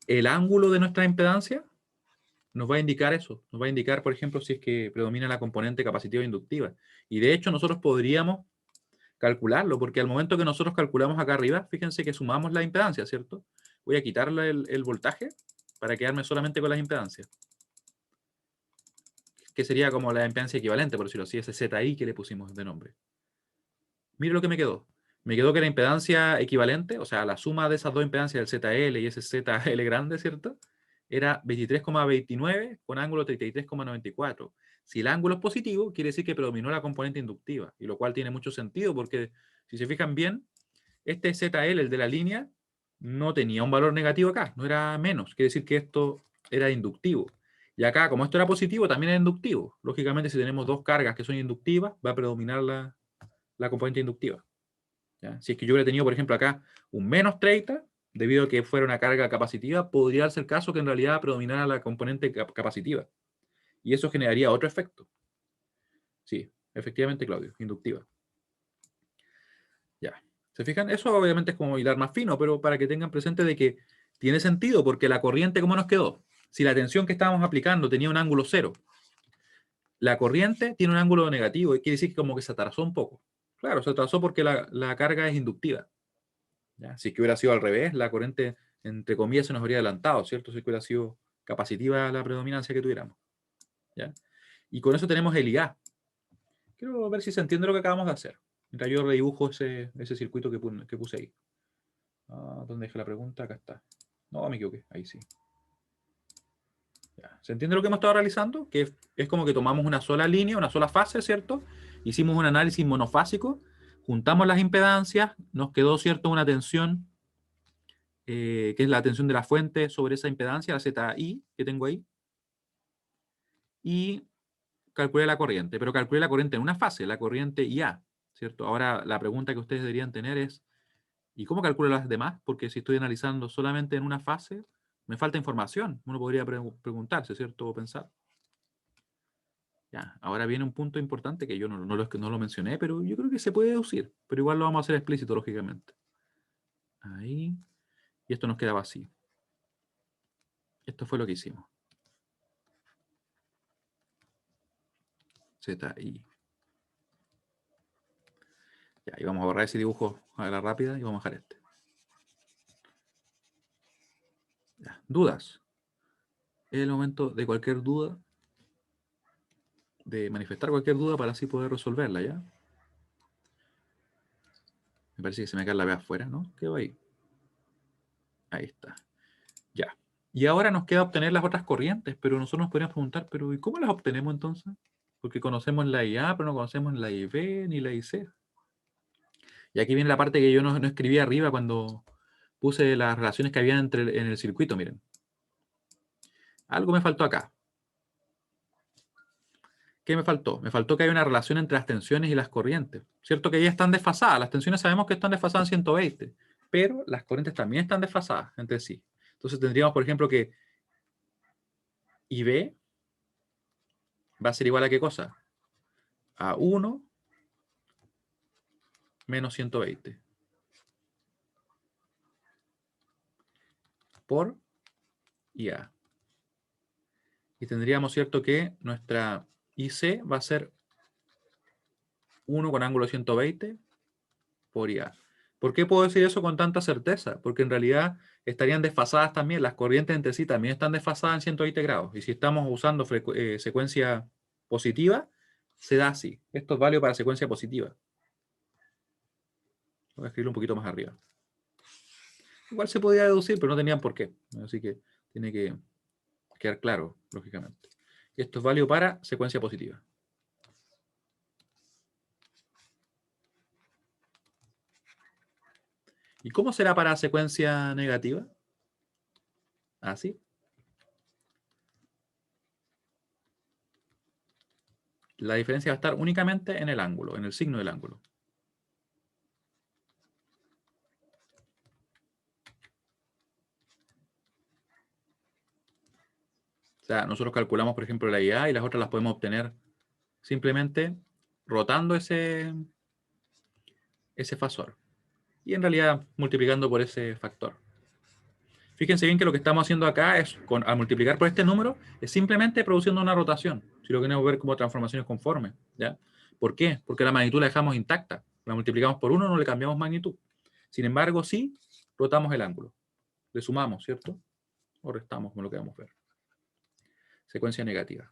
el ángulo de nuestra impedancia nos va a indicar eso. Nos va a indicar, por ejemplo, si es que predomina la componente capacitiva o inductiva. Y de hecho, nosotros podríamos calcularlo, porque al momento que nosotros calculamos acá arriba, fíjense que sumamos la impedancia, ¿cierto? Voy a quitarle el voltaje para quedarme solamente con las impedancias, que sería como la impedancia equivalente, por decirlo así, ese ZI que le pusimos de nombre. Mire lo que me quedó. Me quedó que la impedancia equivalente, o sea, la suma de esas dos impedancias, el ZL y ese ZL grande, ¿cierto? Era 23,29 con ángulo 33,94. Si el ángulo es positivo, quiere decir que predominó la componente inductiva, y lo cual tiene mucho sentido porque, si se fijan bien, este ZL, el de la línea, no tenía un valor negativo acá, no era menos. Quiere decir que esto era inductivo. Y acá, como esto era positivo, también era inductivo. Lógicamente, si tenemos dos cargas que son inductivas, va a predominar la componente inductiva. ¿Ya? Si es que yo hubiera tenido, por ejemplo, acá un menos 30, debido a que fuera una carga capacitiva, podría darse el caso que en realidad predominara la componente capacitiva. Y eso generaría otro efecto. Sí, efectivamente, Claudio, inductiva. Ya. ¿Se fijan? Eso obviamente es como hilar más fino, pero para que tengan presente de que tiene sentido, porque la corriente, ¿cómo nos quedó? Si la tensión que estábamos aplicando tenía un ángulo cero, la corriente tiene un ángulo negativo, y quiere decir que como que se atrasó un poco. Claro, se atrasó porque la carga es inductiva. ¿Ya? Si es que hubiera sido al revés, la corriente, entre comillas, se nos habría adelantado, ¿cierto? Si es que hubiera sido capacitiva la predominancia que tuviéramos. ¿Ya? Y con eso tenemos el IA. Quiero ver si se entiende lo que acabamos de hacer. Mientras yo redibujo ese circuito que puse ahí. ¿Dónde dejé la pregunta? Acá está. No, me equivoqué. Ahí sí. Ya. ¿Se entiende lo que hemos estado realizando? Que es como que tomamos una sola línea, una sola fase, ¿cierto? Hicimos un análisis monofásico, juntamos las impedancias, nos quedó, ¿cierto?, una tensión, que es la tensión de la fuente sobre esa impedancia, la ZI que tengo ahí, y calculé la corriente, pero calculé la corriente en una fase, la corriente IA, ¿cierto? Ahora la pregunta que ustedes deberían tener es, ¿y cómo calculo las demás? Porque si estoy analizando solamente en una fase, me falta información. Uno podría preguntarse, ¿cierto? O pensar. Ya, ahora viene un punto importante que yo no lo mencioné, pero yo creo que se puede deducir, pero igual lo vamos a hacer explícito, lógicamente. Ahí. Y esto nos queda vacío. Esto fue lo que hicimos. ZI. Ya, y vamos a borrar ese dibujo a la rápida y vamos a dejar este. Ya, dudas. Es el momento de cualquier duda, de manifestar cualquier duda para así poder resolverla, ¿ya? Me parece que se me cae la B afuera, ¿no? Quedó ahí. Ahí está. Ya. Y ahora nos queda obtener las otras corrientes, pero nosotros nos podríamos preguntar, pero ¿y cómo las obtenemos entonces? Porque conocemos la IA, pero no conocemos la IB ni la IC. Y aquí viene la parte que yo no escribí arriba cuando puse las relaciones que había en el circuito, miren. Algo me faltó acá. ¿Qué me faltó? Me faltó que hay una relación entre las tensiones y las corrientes. Cierto que ya están desfasadas. Las tensiones sabemos que están desfasadas en 120, pero las corrientes también están desfasadas entre sí. Entonces tendríamos, por ejemplo, que IB va a ser igual a ¿qué cosa? A 1 menos 120. por IA. Y tendríamos, ¿cierto?, que nuestra IC va a ser 1 con ángulo 120 por IA. ¿Por qué puedo decir eso con tanta certeza? Porque en realidad estarían desfasadas también, las corrientes entre sí también están desfasadas en 120 grados. Y si estamos usando secuencia positiva, se da así. Esto es válido para secuencia positiva. Voy a escribirlo un poquito más arriba. Igual se podía deducir, pero no tenían por qué. Así que tiene que quedar claro, lógicamente. Esto es válido para secuencia positiva. ¿Y cómo será para secuencia negativa? Así. La diferencia va a estar únicamente en el ángulo, en el signo del ángulo. O sea, nosotros calculamos, por ejemplo, la IA y las otras las podemos obtener simplemente rotando ese fasor. Y en realidad multiplicando por ese factor. Fíjense bien que lo que estamos haciendo acá es, al multiplicar por este número, es simplemente produciendo una rotación. Si lo queremos ver como transformaciones conformes. ¿Ya? ¿Por qué? Porque la magnitud la dejamos intacta. La multiplicamos por 1, no le cambiamos magnitud. Sin embargo, sí rotamos el ángulo. Le sumamos, ¿cierto? O restamos, como lo queremos ver. Secuencia negativa.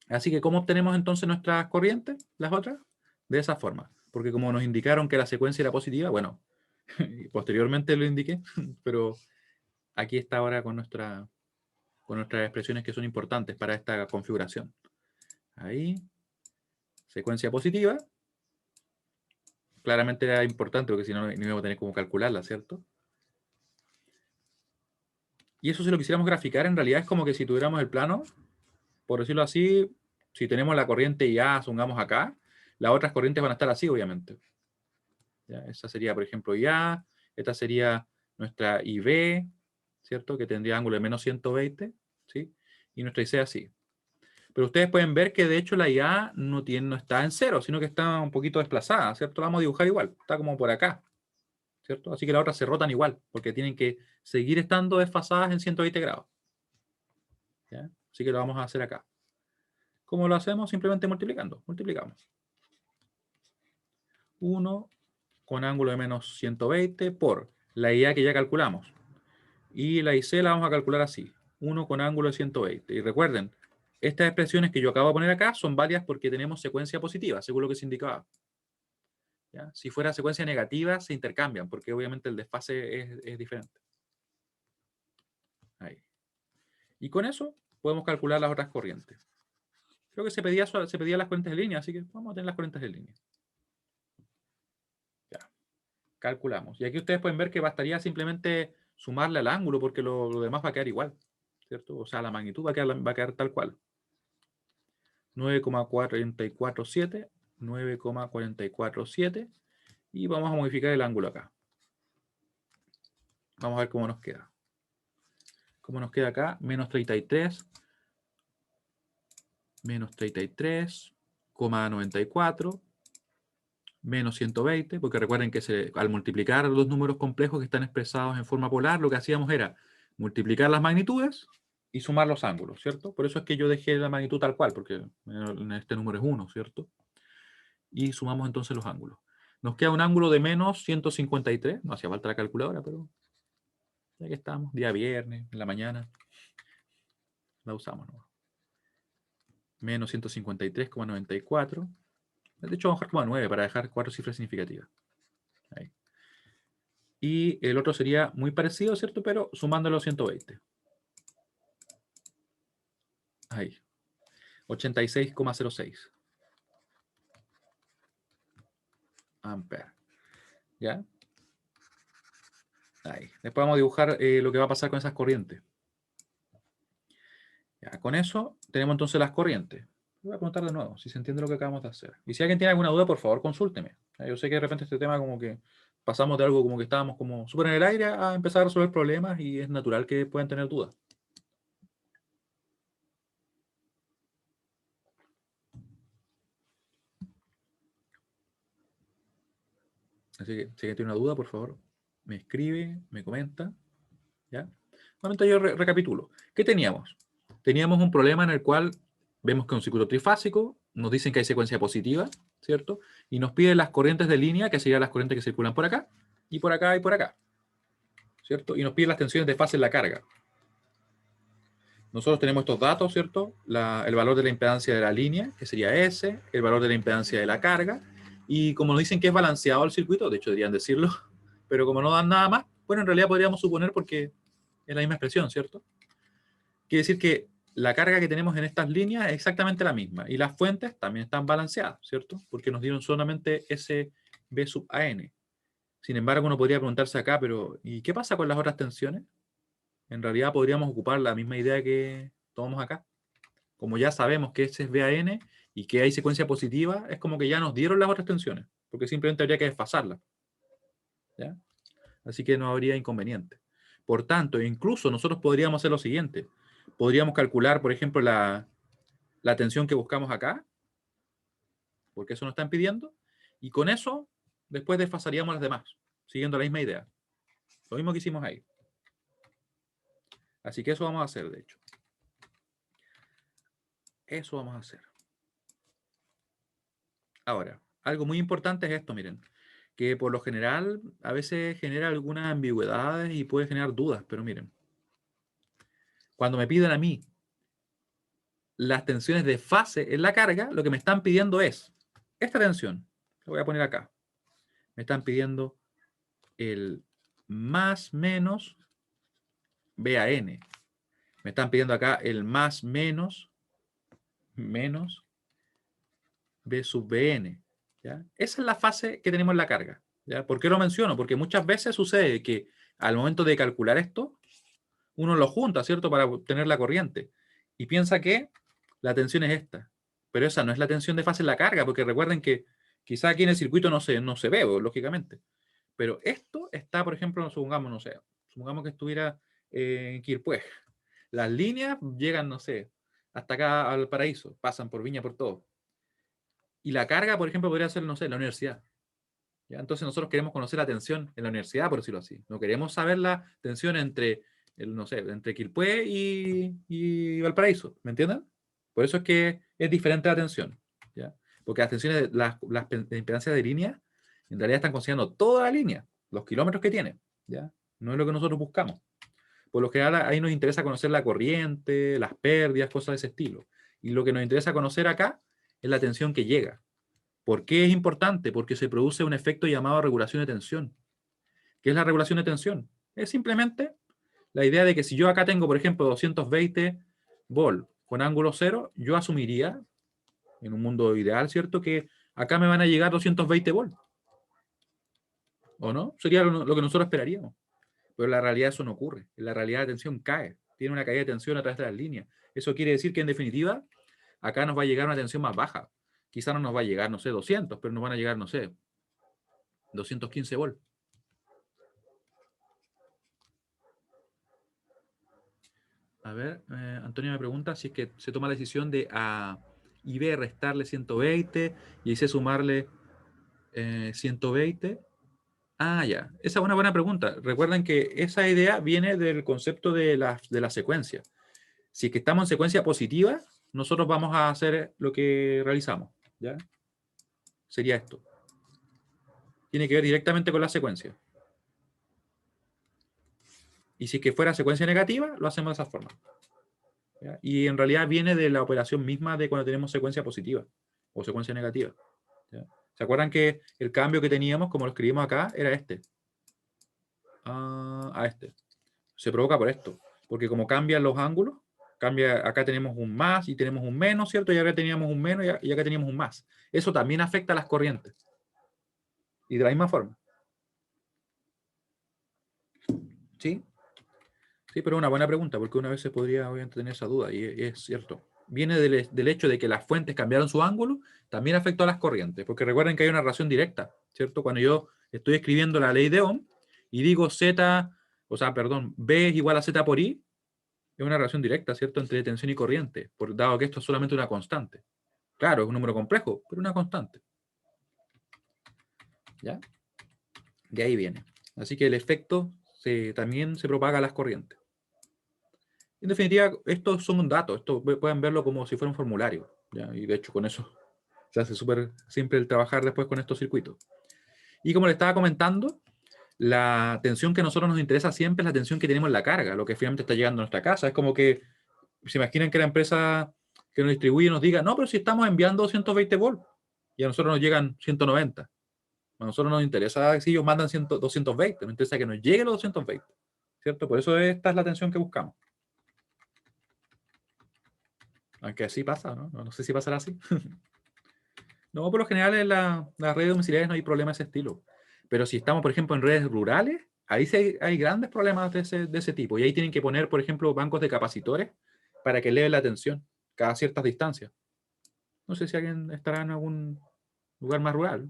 Así que, ¿cómo obtenemos entonces nuestras corrientes, las otras? De esa forma. Porque como nos indicaron que la secuencia era positiva, bueno, posteriormente lo indiqué, pero aquí está ahora con nuestras expresiones que son importantes para esta configuración. Ahí, secuencia positiva. Claramente era importante porque si no, no íbamos a tener cómo calcularla, ¿cierto? Y eso si lo quisiéramos graficar, en realidad es como que si tuviéramos el plano, por decirlo así, si tenemos la corriente IA, asumamos acá, las otras corrientes van a estar así, obviamente. ¿Ya? Esa sería, por ejemplo, IA, esta sería nuestra IB, ¿cierto? Que tendría ángulo de menos 120, ¿sí? Y nuestra IC así. Pero ustedes pueden ver que de hecho la IA no está en cero, sino que está un poquito desplazada, ¿cierto? La vamos a dibujar igual, está como por acá, ¿cierto? Así que las otras se rotan igual, porque tienen que seguir estando desfasadas en 120 grados. ¿Ya? Así que lo vamos a hacer acá. ¿Cómo lo hacemos? Simplemente multiplicando. Multiplicamos. 1 con ángulo de menos 120 por la IA que ya calculamos. Y la IC la vamos a calcular así. 1 con ángulo de 120. Y recuerden, estas expresiones que yo acabo de poner acá son válidas porque tenemos secuencia positiva, según lo que se indicaba. ¿Ya? Si fuera secuencia negativa, se intercambian, porque obviamente el desfase es diferente. Ahí. Y con eso podemos calcular las otras corrientes. Creo que se pedía las corrientes de línea, así que vamos a tener las corrientes de línea. Ya. Calculamos. Y aquí ustedes pueden ver que bastaría simplemente sumarle al ángulo, porque lo demás va a quedar igual, ¿cierto? O sea, la magnitud va a quedar tal cual. 9,447, 9,447, y vamos a modificar el ángulo acá. Vamos a ver cómo nos queda. ¿Cómo nos queda acá? Menos 33, menos 33,94, menos 120, porque recuerden que al multiplicar los números complejos que están expresados en forma polar, lo que hacíamos era multiplicar las magnitudes y sumar los ángulos, ¿cierto? Por eso es que yo dejé la magnitud tal cual, porque en este número es 1, ¿cierto? Y sumamos entonces los ángulos. Nos queda un ángulo de menos 153, no hacía falta la calculadora, pero ya que estamos, día viernes, en la mañana, la usamos, ¿no? Menos 153,94. De hecho, vamos a dejar 9 para dejar 4 cifras significativas. Ahí. Y el otro sería muy parecido, ¿cierto? Pero sumándolo a 120. Ahí. 86,06 amperes. ¿Ya? Ahí. Después vamos a dibujar lo que va a pasar con esas corrientes. Ya, con eso tenemos entonces las corrientes. Voy a preguntar de nuevo si se entiende lo que acabamos de hacer. Y si alguien tiene alguna duda, por favor, consúlteme. Yo sé que de repente este tema como que pasamos de algo como que estábamos como súper en el aire a empezar a resolver problemas y es natural que puedan tener dudas. Así que si alguien tiene una duda, por favor, me escribe, me comenta, ¿ya? Nuevamente yo recapitulo. ¿Qué teníamos? Teníamos un problema en el cual vemos que es un circuito trifásico, nos dicen que hay secuencia positiva, ¿cierto? Y nos piden las corrientes de línea, que serían las corrientes que circulan por acá, y por acá, y por acá, ¿cierto? Y nos piden las tensiones de fase en la carga. Nosotros tenemos estos datos, ¿cierto? El valor de la impedancia de la línea, que sería S, el valor de la impedancia de la carga, y como nos dicen que es balanceado el circuito, de hecho deberían decirlo, pero como no dan nada más, bueno, en realidad podríamos suponer porque es la misma expresión, ¿cierto? Quiere decir que la carga que tenemos en estas líneas es exactamente la misma, y las fuentes también están balanceadas, ¿cierto? Porque nos dieron solamente SB sub AN. Sin embargo, uno podría preguntarse acá, pero ¿y qué pasa con las otras tensiones? En realidad podríamos ocupar la misma idea que tomamos acá. Como ya sabemos que ese es BAN y que hay secuencia positiva, es como que ya nos dieron las otras tensiones, porque simplemente habría que desfasarlas, ¿ya? Así que no habría inconveniente. Por tanto, incluso nosotros podríamos hacer lo siguiente. Podríamos calcular, por ejemplo, la tensión que buscamos acá, porque eso nos están pidiendo, y con eso después desfasaríamos las demás, siguiendo la misma idea. Lo mismo que hicimos ahí. Así que eso vamos a hacer, de hecho. Eso vamos a hacer. Ahora, algo muy importante es esto, miren, que por lo general a veces genera algunas ambigüedades y puede generar dudas, pero miren, cuando me piden a mí las tensiones de fase en la carga, lo que me están pidiendo es esta tensión, lo voy a poner acá, me están pidiendo el más menos BAN, me están pidiendo acá el más menos B sub BN, ¿ya? Esa es la fase que tenemos en la carga, ¿ya? ¿Por qué lo menciono? Porque muchas veces sucede que al momento de calcular esto, uno lo junta, ¿cierto? Para obtener la corriente. Y piensa que la tensión es esta. Pero esa no es la tensión de fase en la carga, porque recuerden que quizá aquí en el circuito no se ve, lógicamente. Pero esto está, por ejemplo, supongamos, no sé, supongamos que estuviera en Quilpué. Las líneas llegan, no sé, hasta acá al paraíso, pasan por Viña, por todo. Y la carga, por ejemplo, podría ser, no sé, la universidad. ¿Ya? Entonces nosotros queremos conocer la tensión en la universidad, por decirlo así. No queremos saber la tensión entre, no sé, entre Quilpué y Valparaíso. ¿Me entienden? Por eso es que es diferente la tensión. ¿Ya? Porque las tensiones, las impedancias de línea, en realidad están considerando toda la línea, los kilómetros que tiene. ¿Ya? No es lo que nosotros buscamos. Por lo general, ahí nos interesa conocer la corriente, las pérdidas, cosas de ese estilo. Y lo que nos interesa conocer acá es la tensión que llega. ¿Por qué es importante? Porque se produce un efecto llamado regulación de tensión. ¿Qué es la regulación de tensión? Es simplemente la idea de que si yo acá tengo, por ejemplo, 220 volt con ángulo cero, yo asumiría, en un mundo ideal, ¿cierto?, que acá me van a llegar 220 volt. ¿O no? Sería lo que nosotros esperaríamos. Pero en la realidad eso no ocurre. En la realidad la tensión cae. Tiene una caída de tensión a través de las líneas. Eso quiere decir que, en definitiva, acá nos va a llegar una tensión más baja. Quizá no nos va a llegar, no sé, 200, pero nos van a llegar, no sé, 215 volt. A ver, Antonio me pregunta si es que se toma la decisión de a y B restarle 120 y C sumarle 120. Ah, ya. Esa es una buena pregunta. Recuerden que esa idea viene del concepto de la secuencia. Si es que estamos en secuencia positiva, nosotros vamos a hacer lo que realizamos. ¿Ya? Sería esto. Tiene que ver directamente con la secuencia. Y si es que fuera secuencia negativa, lo hacemos de esa forma. ¿Ya? Y en realidad viene de la operación misma de cuando tenemos secuencia positiva o secuencia negativa. ¿Ya? ¿Se acuerdan que el cambio que teníamos, como lo escribimos acá, era este? A este. Se provoca por esto. Porque como cambian los ángulos, cambia, acá tenemos un más y tenemos un menos, ¿cierto? Y acá teníamos un menos y acá teníamos un más. Eso también afecta a las corrientes. Y de la misma forma. ¿Sí? Sí, pero es una buena pregunta, porque una vez se podría obviamente tener esa duda, y es cierto. Viene del hecho de que las fuentes cambiaron su ángulo, también afectó a las corrientes, porque recuerden que hay una relación directa, ¿cierto? Cuando yo estoy escribiendo la ley de Ohm y digo Z, o sea, perdón, B es igual a Z por I, es una relación directa, ¿cierto? Entre tensión y corriente, dado que esto es solamente una constante. Claro, es un número complejo, pero una constante. ¿Ya? De ahí viene. Así que el efecto también se propaga a las corrientes. En definitiva, estos son datos, esto pueden verlo como si fuera un formulario, ¿ya? Y de hecho con eso se hace súper simple el trabajar después con estos circuitos. Y como le estaba comentando, la tensión que a nosotros nos interesa siempre es la tensión que tenemos en la carga, lo que finalmente está llegando a nuestra casa. Es como que se imaginan que la empresa que nos distribuye nos diga, no, pero si estamos enviando 220 volts y a nosotros nos llegan 190. A nosotros nos interesa si ellos mandan 220, nos interesa que nos llegue los 220, ¿cierto? Por eso esta es la tensión que buscamos. Aunque así pasa, ¿no? No sé si pasará así. No, por lo general en las redes domiciliares no hay problemas de ese estilo. Pero si estamos, por ejemplo, en redes rurales, ahí sí hay grandes problemas de ese tipo. Y ahí tienen que poner, por ejemplo, bancos de capacitores para que eleven la tensión cada ciertas distancias. No sé si alguien estará en algún lugar más rural.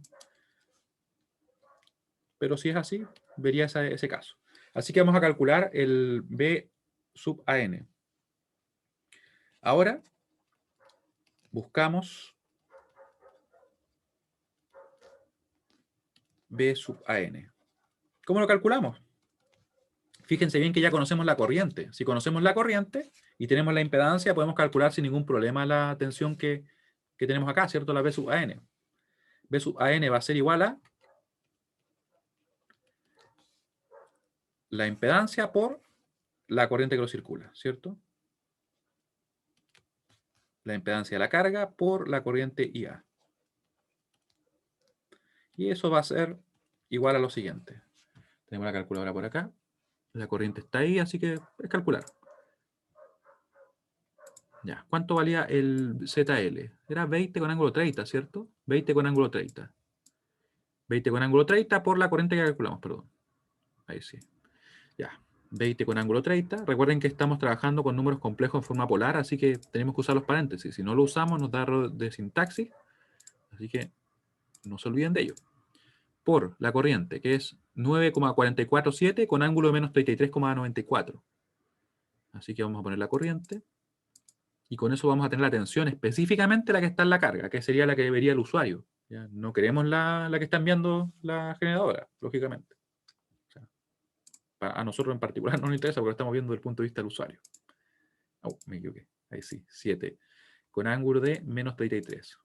Pero si es así, vería ese caso. Así que vamos a calcular el B sub AN. Ahora buscamos B sub AN. ¿Cómo lo calculamos? Fíjense bien que ya conocemos la corriente. Si conocemos la corriente y tenemos la impedancia, podemos calcular sin ningún problema la tensión que tenemos acá, ¿cierto? La B sub AN. B sub AN va a ser igual a la impedancia por la corriente que lo circula, ¿cierto? La impedancia de la carga por la corriente IA. Y eso va a ser igual a lo siguiente. Tenemos la calculadora por acá. La corriente está ahí, así que es calcular. Ya, ¿cuánto valía el ZL? Era 20 con ángulo 30, ¿cierto? 20 con ángulo 30. 20 con ángulo 30 por la corriente que calculamos, perdón. Ahí sí. Ya, 20 con ángulo 30. Recuerden que estamos trabajando con números complejos en forma polar, así que tenemos que usar los paréntesis. Si no lo usamos, nos da error de sintaxis. Así que no se olviden de ello. Por la corriente, que es 9,447 con ángulo de menos 33,94. Así que vamos a poner la corriente. Y con eso vamos a tener la tensión específicamente la que está en la carga, que sería la que vería el usuario. ¿Ya? No queremos la que está enviando la generadora, lógicamente. O sea, a nosotros en particular no nos interesa porque lo estamos viendo desde el punto de vista del usuario. Oh, me equivoqué. Ahí sí, 7. Con ángulo de menos 33.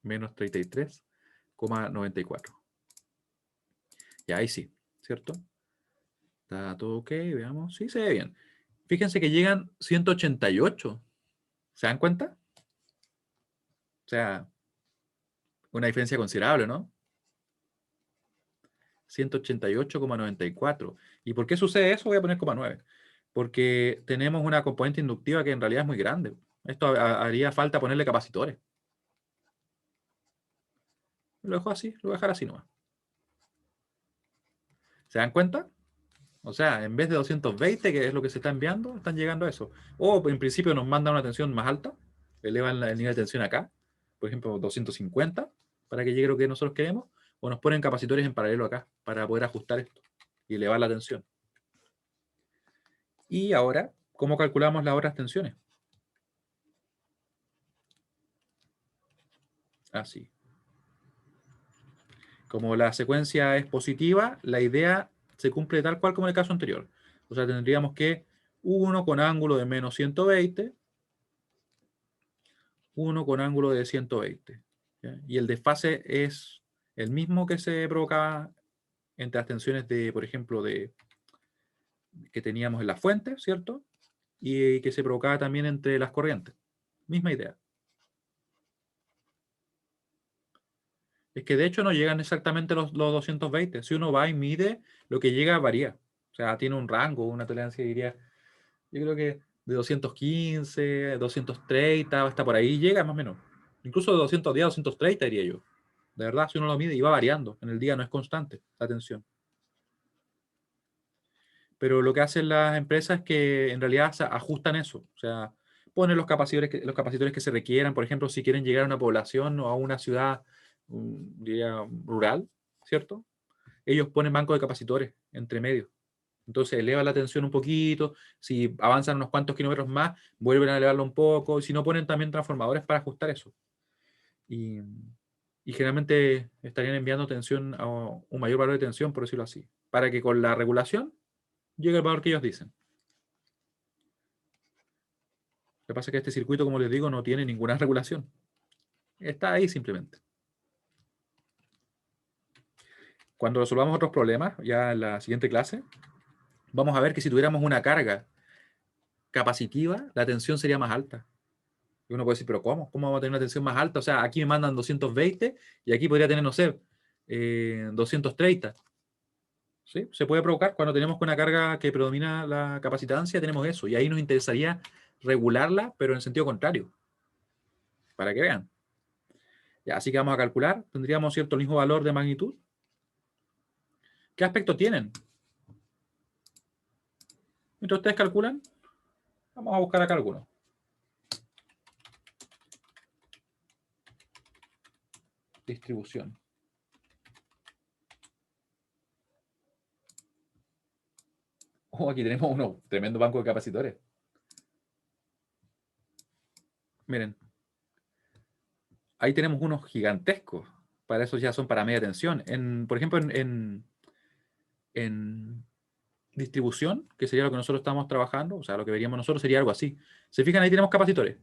Menos 33,94. Ya, ahí sí, ¿cierto? Está todo ok, veamos. Sí, se ve bien. Fíjense que llegan 188. ¿Se dan cuenta? O sea, una diferencia considerable, ¿no? 188,94. ¿Y por qué sucede eso? Voy a poner 9. Porque tenemos una componente inductiva que en realidad es muy grande. Esto haría falta ponerle capacitores. Lo dejo así, lo voy a dejar así nomás. ¿Se dan cuenta? O sea, en vez de 220, que es lo que se está enviando, están llegando a eso. O en principio nos mandan una tensión más alta, elevan el nivel de tensión acá, por ejemplo 250, para que llegue lo que nosotros queremos, o nos ponen capacitores en paralelo acá, para poder ajustar esto y elevar la tensión. Y ahora, ¿cómo calculamos las otras tensiones? Así. Como la secuencia es positiva, la idea se cumple tal cual como en el caso anterior. O sea, tendríamos que 1 con ángulo de menos 120, 1 con ángulo de 120. ¿Ya? Y el desfase es el mismo que se provocaba entre las tensiones de, por ejemplo, que teníamos en la fuente, ¿cierto? Y que se provocaba también entre las corrientes. Misma idea. Es que de hecho no llegan exactamente los 220. Si uno va y mide, lo que llega varía. O sea, tiene un rango, una tolerancia, diría, yo creo que de 215, 230, hasta por ahí llega más o menos. Incluso de 210 a 230 diría yo. De verdad, si uno lo mide y va variando en el día, no es constante la tensión. Pero lo que hacen las empresas es que en realidad se ajustan eso. O sea, ponen los capacitores que se requieran. Por ejemplo, si quieren llegar a una población o a una ciudad, diría, rural, ¿cierto? Ellos ponen bancos de capacitores entre medio. Entonces eleva la tensión un poquito. Si avanzan unos cuantos kilómetros más, vuelven a elevarlo un poco. Y si no, ponen también transformadores para ajustar eso. Y y generalmente estarían enviando tensión a un mayor valor de tensión, por decirlo así, para que con la regulación llegue el valor que ellos dicen. Lo que pasa es que este circuito, como les digo, no tiene ninguna regulación. Está ahí simplemente. Cuando resolvamos otros problemas, ya en la siguiente clase, vamos a ver que si tuviéramos una carga capacitiva, la tensión sería más alta. Y uno puede decir, pero ¿cómo? ¿Cómo vamos a tener una tensión más alta? O sea, aquí me mandan 220 y aquí podría tener, no sé, 230. ¿Sí? Se puede provocar cuando tenemos una carga que predomina la capacitancia, tenemos eso. Y ahí nos interesaría regularla, pero en sentido contrario. Para que vean. Ya, así que vamos a calcular. Tendríamos cierto el mismo valor de magnitud. ¿Qué aspecto tienen? Mientras ustedes calculan, vamos a buscar acá algunos. Distribución. Oh, aquí tenemos uno tremendo banco de capacitores. Miren. Ahí tenemos unos gigantescos. Para eso ya son para media tensión. Por ejemplo, en distribución, que sería lo que nosotros estamos trabajando, o sea, lo que veríamos nosotros sería algo así. ¿Se fijan? Ahí tenemos capacitores.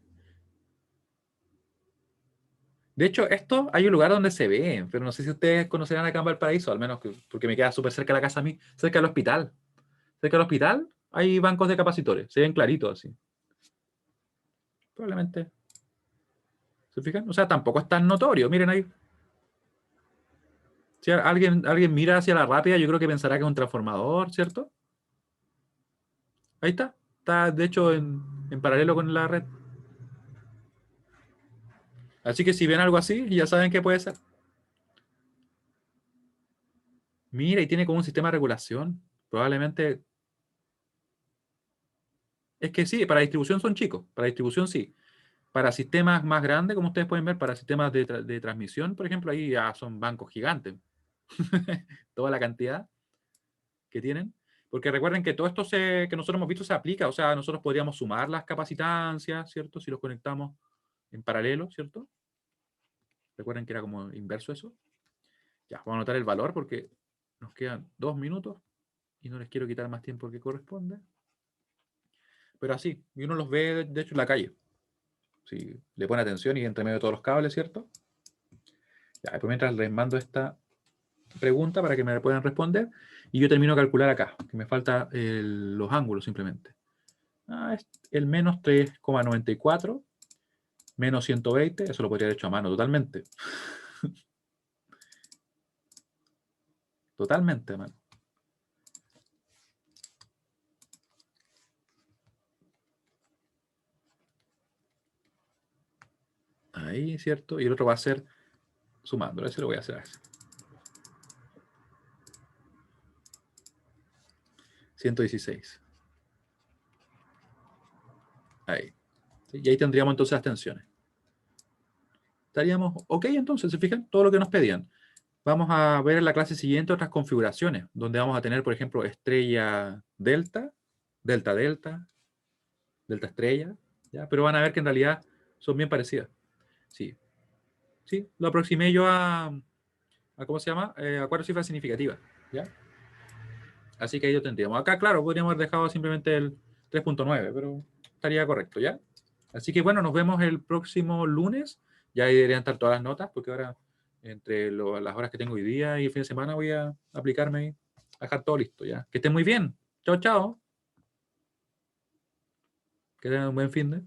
De hecho, esto hay un lugar donde se ve, pero no sé si ustedes conocerán acá en Valparaíso, al menos porque me queda súper cerca de la casa a mí, cerca del hospital. Cerca del hospital hay bancos de capacitores, se ven claritos así. Probablemente. ¿Se fijan? O sea, tampoco es tan notorio. Miren ahí. Si alguien mira hacia la rápida, yo creo que pensará que es un transformador, ¿cierto? Ahí está. Está, de hecho, en paralelo con la red. Así que si ven algo así, ya saben qué puede ser. Mira, y tiene como un sistema de regulación. Probablemente. Es que sí, para distribución son chicos. Para distribución sí. Para sistemas más grandes, como ustedes pueden ver, para sistemas de transmisión, por ejemplo, ahí ya son bancos gigantes. Toda la cantidad que tienen. Porque recuerden que todo esto que nosotros hemos visto se aplica. O sea, nosotros podríamos sumar las capacitancias, ¿cierto? Si los conectamos en paralelo, ¿cierto? Recuerden que era como inverso eso. Ya, vamos a anotar el valor porque nos quedan 2 minutos y no les quiero quitar más tiempo que corresponde. Pero así, y uno los ve, de hecho, en la calle. Si le pone atención y entre medio de todos los cables, ¿cierto? Ya, pues mientras les mando esta pregunta para que me la puedan responder y yo termino de calcular acá, que me falta los ángulos simplemente. Es el menos 3,94 menos 120, eso lo podría haber hecho a mano totalmente. Totalmente a mano. Ahí, ¿cierto? Y el otro va a ser sumándolo, ese lo voy a hacer así. 116. Ahí. ¿Sí? Y ahí tendríamos entonces las tensiones. Estaríamos ok, entonces, ¿se fijan? Todo lo que nos pedían. Vamos a ver en la clase siguiente otras configuraciones, donde vamos a tener, por ejemplo, estrella delta, delta delta, delta estrella, ¿ya? Pero van a ver que en realidad son bien parecidas. Sí, sí, lo aproximé yo a ¿cómo se llama? A 4 cifras significativas, ¿ya? Así que ahí lo tendríamos. Acá, claro, podríamos haber dejado simplemente el 3,9, pero estaría correcto, ¿ya? Así que bueno, nos vemos el próximo lunes. Ya ahí deberían estar todas las notas, porque ahora, entre las horas que tengo hoy día y el fin de semana, voy a aplicarme a dejar todo listo, ¿ya? Que estén muy bien. Chao, chao. Que tengan un buen fin de.